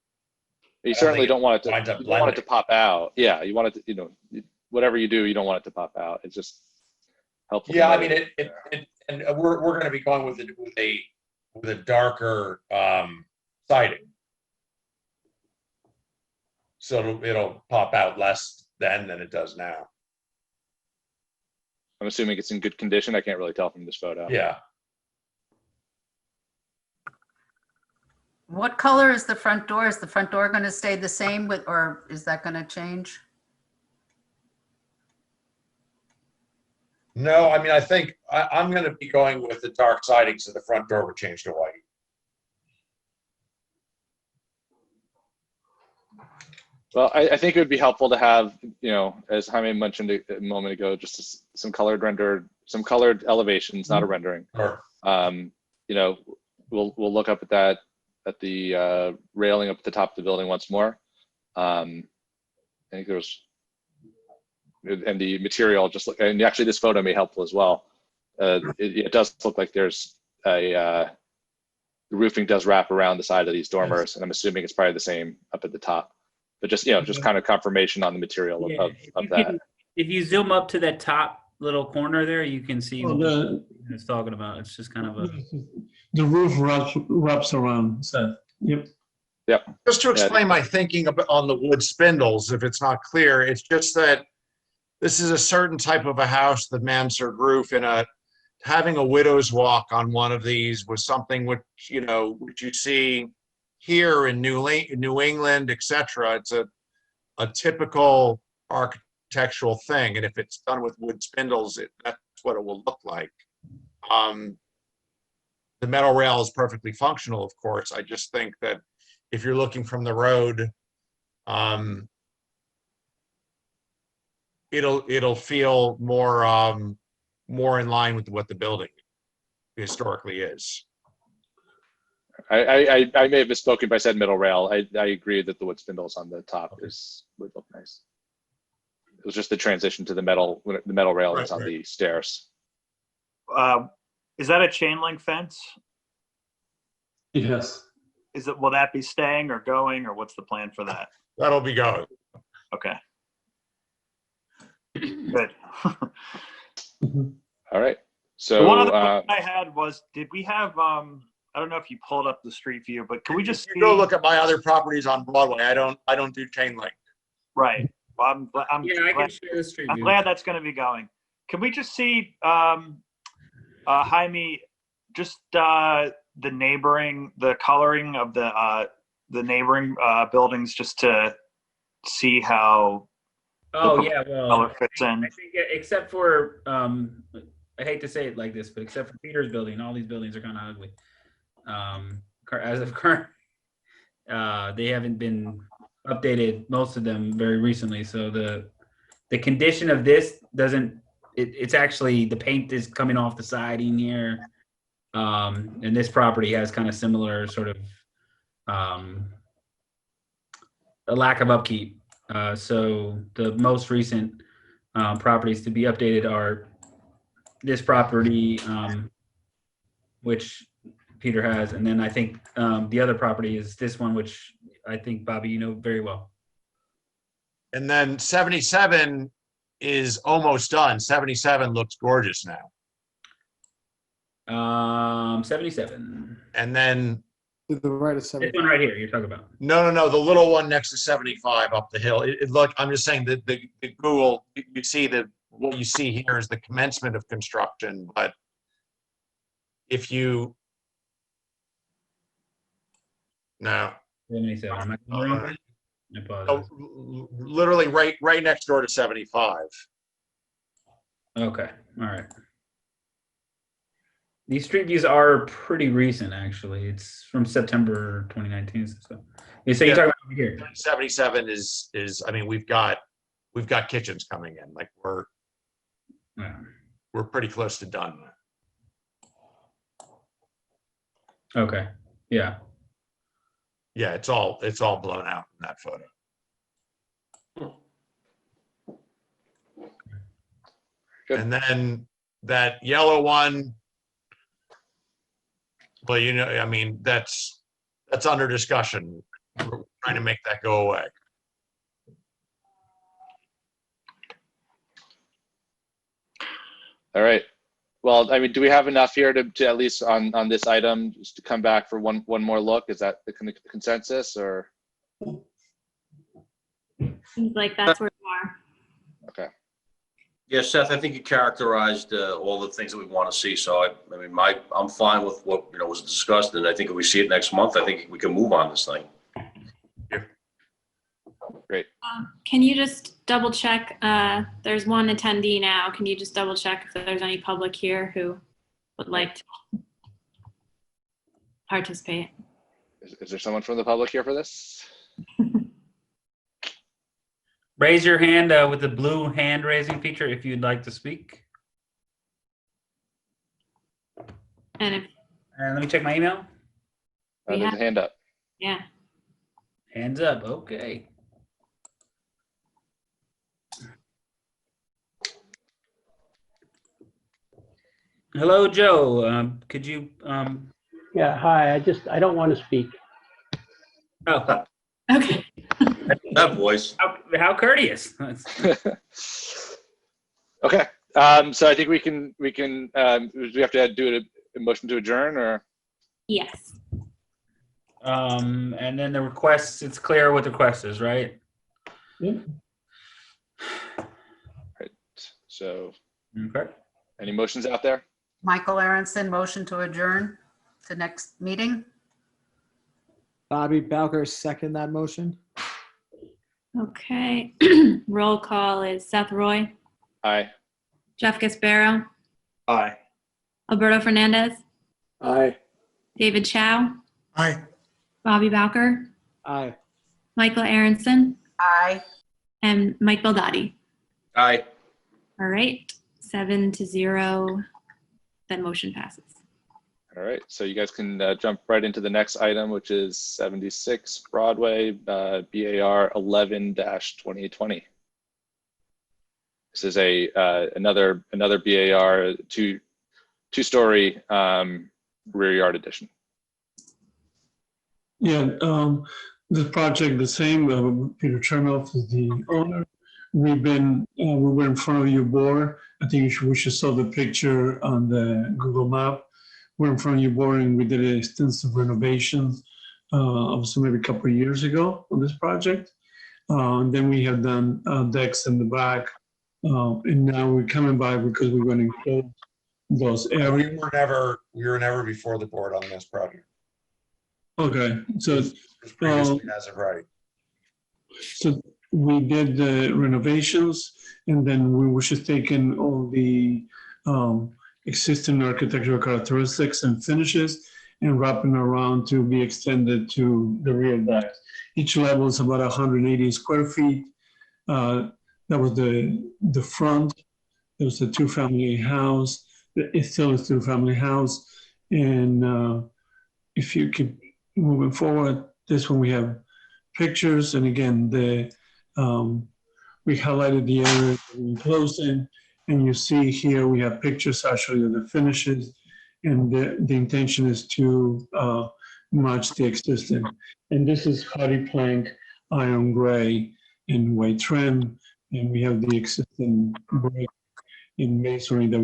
You certainly don't want it to. winds up You don't want it to blending. pop out. Yeah, you want it to. Whatever you do, you don't want it to pop out. It's just helpful. Yeah, I mean, and we're going to be going with a darker siding, so it'll pop out less than it does now. I'm assuming it's in good condition. I can't really tell from this photo. Yeah. What color is the front door? Is the front door going to stay the same or is that going to change? No, I mean, I think I'm going to be going with the dark siding, so the front door would change to white. Well, I think it would be helpful to have, as Jaime mentioned a moment ago, just some colored elevations, not a rendering. Sure. We'll look up at the railing up at the top of the building once more. I think and the material and actually this photo may be helpful as well. It does look like there's the roofing does wrap around the side of these dormers, and I'm assuming it's probably the same up at the top. But just kind of confirmation on the material of that. If you zoom up to that top little corner there, you can see what it's talking about. It's just kind of the roof wraps around. So, yep. Yep. Just to explain my thinking on the wood spindles, if it's not clear, it's just that this is a certain type of a house, the mansard roof, and having a widow's walk on one of these was something which you see here in New England, etc. It's a typical architectural thing, and if it's done with wood spindles, that's what it will look like. The metal rail is perfectly functional, of course. I just think that if you're looking from the road, it'll feel more in line with what the building historically is. I may have misspoken, but I said metal rail. I agree that the wood spindles on the top would look nice. It was just the transition to the metal rail that's on the stairs. Is that a chain link fence? Yes. Will that be staying or going, or what's the plan for that? That'll be going. Okay. Good. All right. So the one other question I had was, did we have I don't know if you pulled up the street view, but can we just see? Go look at my other properties on Broadway. I don't do chain link. Right. Well, I'm I can share the street view. I'm glad that's going to be going. Can we just see, Jaime, just the coloring of the the neighboring buildings just to see how Oh yeah, well, color fits in? I think except for I hate to say it like this, but except for Peter's building, all these buildings are kind of ugly. As of current, they haven't been updated, most of them very recently. So the condition of this doesn't. It's actually the paint is coming off the siding here, and this property has kind of similar sort of a lack of upkeep. So the most recent properties to be updated are this property, which Peter has, and then I think the other property is this one, which I think, Bobby, you know very well. And then 77 is almost done. 77 looks gorgeous now. 77. And then To the right of This 75. one right here you're talking about. no, the little one next to 75 up the hill. Look, I'm just saying that the Google, you see that what you see here is the commencement of construction, but if you no, 77. Am I going wrong? I apologize. literally right next door to 75. Okay, all right. These street views are pretty recent, actually. It's from September 2019. So you're talking about over here. 77 is I mean we've got kitchens coming in. Like Yeah. we're pretty close to done. Okay. Yeah. Yeah, it's all blown out in that photo. Good. And then that yellow one, well, you know, I mean, that's under discussion. We're trying to make that go away. All right. Well, I mean, do we have enough here to at least on this item just to come back for one more look? Is that the consensus or? Seems like that's where we are. Okay. Yeah, Seth, I think you characterized all the things that we want to see. So I mean, I'm fine with what was discussed, and I think if we see it next month, I think we can move on this thing. Great. Can you just double check? There's one attendee now. Can you just double check if there's any public here who would like to participate? Is there someone from the public here for this? Raise your hand with the blue hand raising feature if you'd like to speak. And let me check my email. There's a hand up. Yeah. Hands up. Okay. Hello, Joe. Could you? Yeah, hi. I don't want to speak. Oh, Okay. That voice. how courteous. Okay. So I think we can. Do we have to do a motion to adjourn or? Yes. And then the requests. It's clear what the request is, right? Yeah. Right. So. Okay. Any motions out there? Michael Aronson, motion to adjourn to next meeting. Bobby Bowker, second that motion. Okay. Roll call is Seth Roy, Aye. Jeff Gasparo, Aye. Alberto Fernandez, Aye. David Chow, Aye. Bobby Bowker, Aye. Michael Aronson, Aye. and Mike Baldati. Aye. All right. 7-0. Then motion passes. All right. So you guys can jump right into the next item, which is 76 Broadway, BAR 11-2020. This is another BAR two-story rear yard addition. Yeah, the project the same. Peter Chernoff is the owner. We were in front of your board. I think we should saw the picture on the Google map. We're in front of your board and we did an extensive renovations, obviously maybe a couple of years ago on this project. And then we have done decks in the back. And now we're coming back because we're going to include those areas. We were never before the board on this project. Okay, so It's previously as of right. So we did the renovations, and then we were just taking all the existing architectural characteristics and finishes and wrapping around to be extended to the rear deck. Each level is about 180 square feet. That was the front. It was a two-family house. It still is a two-family house. And if you keep moving forward, this one we have pictures. And again, we highlighted the area we enclosed in. And you see here we have pictures actually of the finishes. And the intention is to match the existing. And this is hardy plank, iron gray, and white trim. And we have the existing brick in masonry that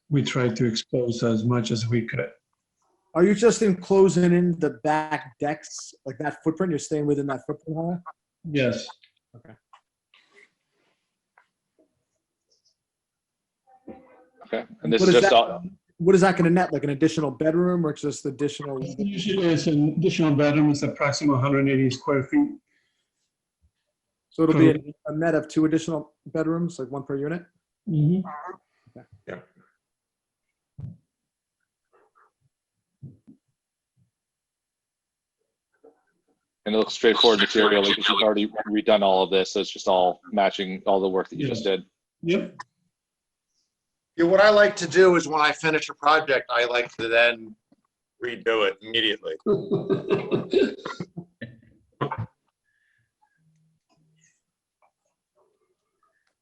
we tried to expose as much as we could. Are you just enclosing in the back decks, like that footprint? You're staying within that footprint hall? Yes. Okay. Okay, and this is just all. What is that going to net? Like an additional bedroom or just additional? Usually it's an additional bedroom. It's approximately 180 square feet. So it'll be a net of 2 additional bedrooms, like 1 per unit? Mm-hmm. Okay. Yeah. And it looks straightforward material. Like you've already redone all of this, so it's just all matching all the work that you just did. Yep. Yeah, what I like to do is when I finish a project, I like to then redo it immediately.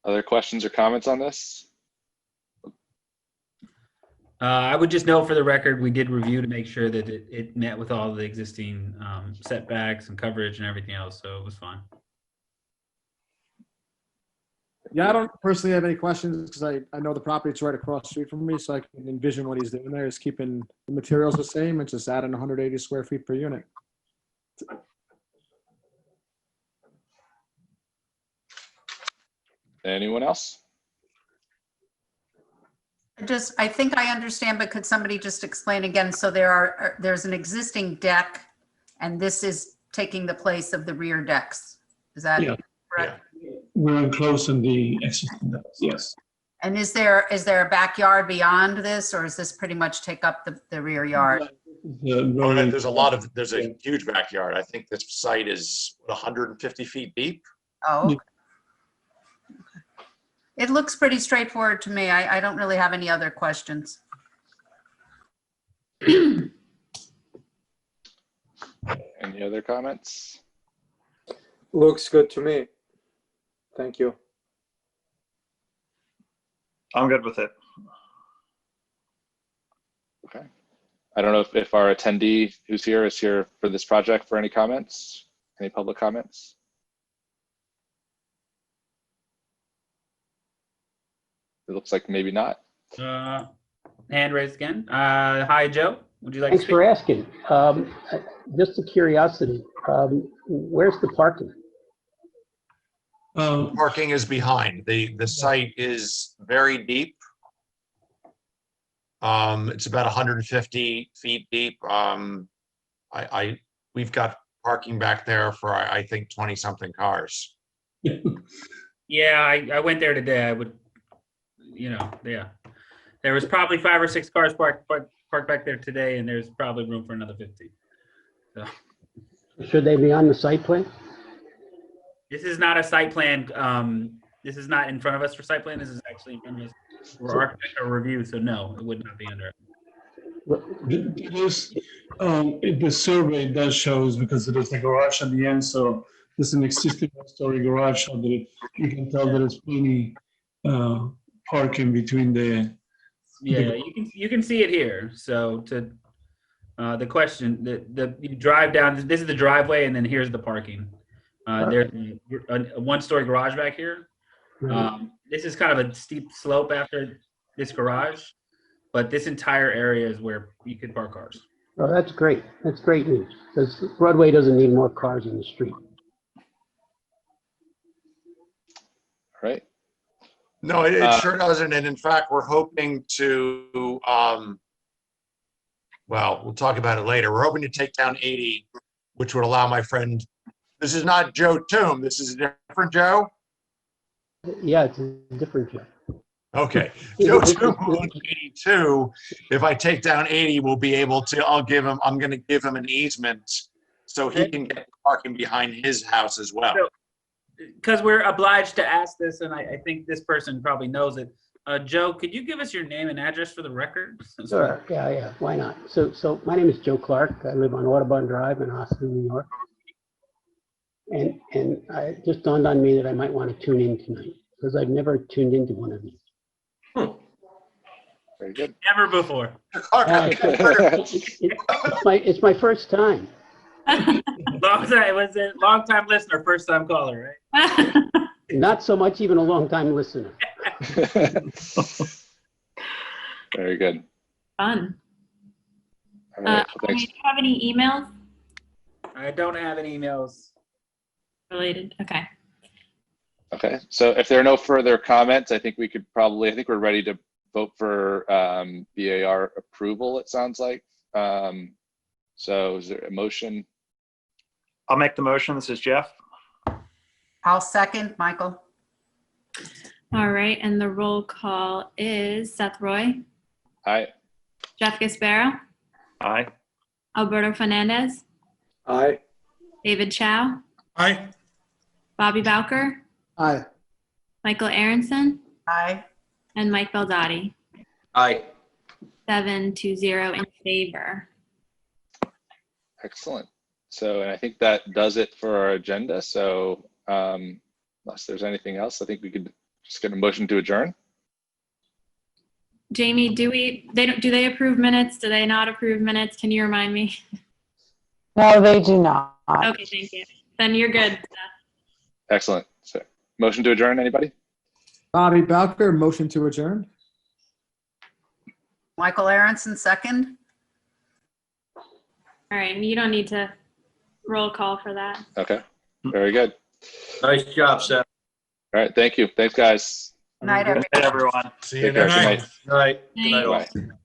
Other questions or comments on this? I would just note for the record, we did review to make sure that it met with all the existing setbacks and coverage and everything else, so it was fine. Yeah, I don't personally have any questions because I know the property is right across the street from me, so I can envision what he's doing there is keeping the materials the same and just adding 180 square feet per unit. Anyone else? I think I understand, but could somebody just explain again? So there's an existing deck and this is taking the place of the rear decks. Is that correct? We're enclosing the existing decks, yes. And is there a backyard beyond this, or does this pretty much take up the rear yard? There's a huge backyard. I think this site is 150 feet deep. Oh, okay. It looks pretty straightforward to me. I don't really have any other questions. Any other comments? Looks good to me. Thank you. I'm good with it. Okay. I don't know if our attendee who's here is here for this project for any comments, any public comments? It looks like maybe not. Hand raised again. Hi, Joe. Would you like Thanks to for asking. Just a curiosity, where's the parking? Parking is behind. The site is very deep. It's about 150 feet deep. We've got parking back there for I think 20 something cars. Yeah, I went there today. I would, yeah. There was probably 5 or 6 cars parked back there today, and there's probably room for another 50. So. Should they be on the site plan? This is not a site plan. This is not in front of us for site plan. This is actually in front of us for architectural review. So no, it would not be under. The survey does shows because there's a garage at the end, so there's an existing one-story garage, so that you can tell that there's plenty parking between the. Yeah, you can see it here. So to the question, you drive down. This is the driveway, and then here's the parking. There's a one-story garage back here. This is kind of a steep slope after this garage, but this entire area is where you could park cars. Oh, that's great. That's great news, because Broadway doesn't need more cars in the street. Right. No, it sure doesn't. And in fact, we're hoping to, well, we'll talk about it later. We're hoping to take down 80 which would allow my friend, this is not Joe Toom, this is a different Joe? Yeah, it's a different Joe. Okay, Joe Toom owns 82. If I take down 80, we'll be able to, I'm gonna give him an easement so he can get parking behind his house as well. Because we're obliged to ask this, and I think this person probably knows it. Joe, could you give us your name and address for the record? Sure, yeah, why not? So my name is Joe Clark. I live on Audubon Drive in Austin, New York. And it just dawned on me that I might want to tune in tonight because I've never tuned into one of these. Very good. Never before. It's my first time. Was a long-time listener, first-time caller, right? Not so much even a long-time listener. Very good. Fun. All right, Do you have any emails I don't have any emails. related? Okay. Okay, so if there are no further comments, I think I think we're ready to vote for BAR approval, it sounds like. So is there a motion? I'll make the motion. This is Jeff. I'll second, Michael. All right, and the roll call is Seth Roy, Aye. Jeff Gasparo, Aye. Alberto Fernandez, Aye. David Chow, Aye. Bobby Bowker, Aye. Michael Aronson, Aye. and Mike Beldotti. Aye. 7-0 in favor. Excellent. So, and I think that does it for our agenda. So unless there's anything else, I think we could just get a motion to adjourn. Jamie, do they approve minutes? Do they not approve minutes? Can you remind me? No, they do not. Okay, thank you. Then you're good. Excellent. So motion to adjourn, anybody? Bobby Bowker, motion to adjourn. Michael Aronson, second. All right, you don't need to roll call for that. Okay, very good. Nice job, Seth. All right, thank you. Thanks, guys. Night, Good night, everyone. See you Take care. next Good month. night. Good night. Good night, all. Bye.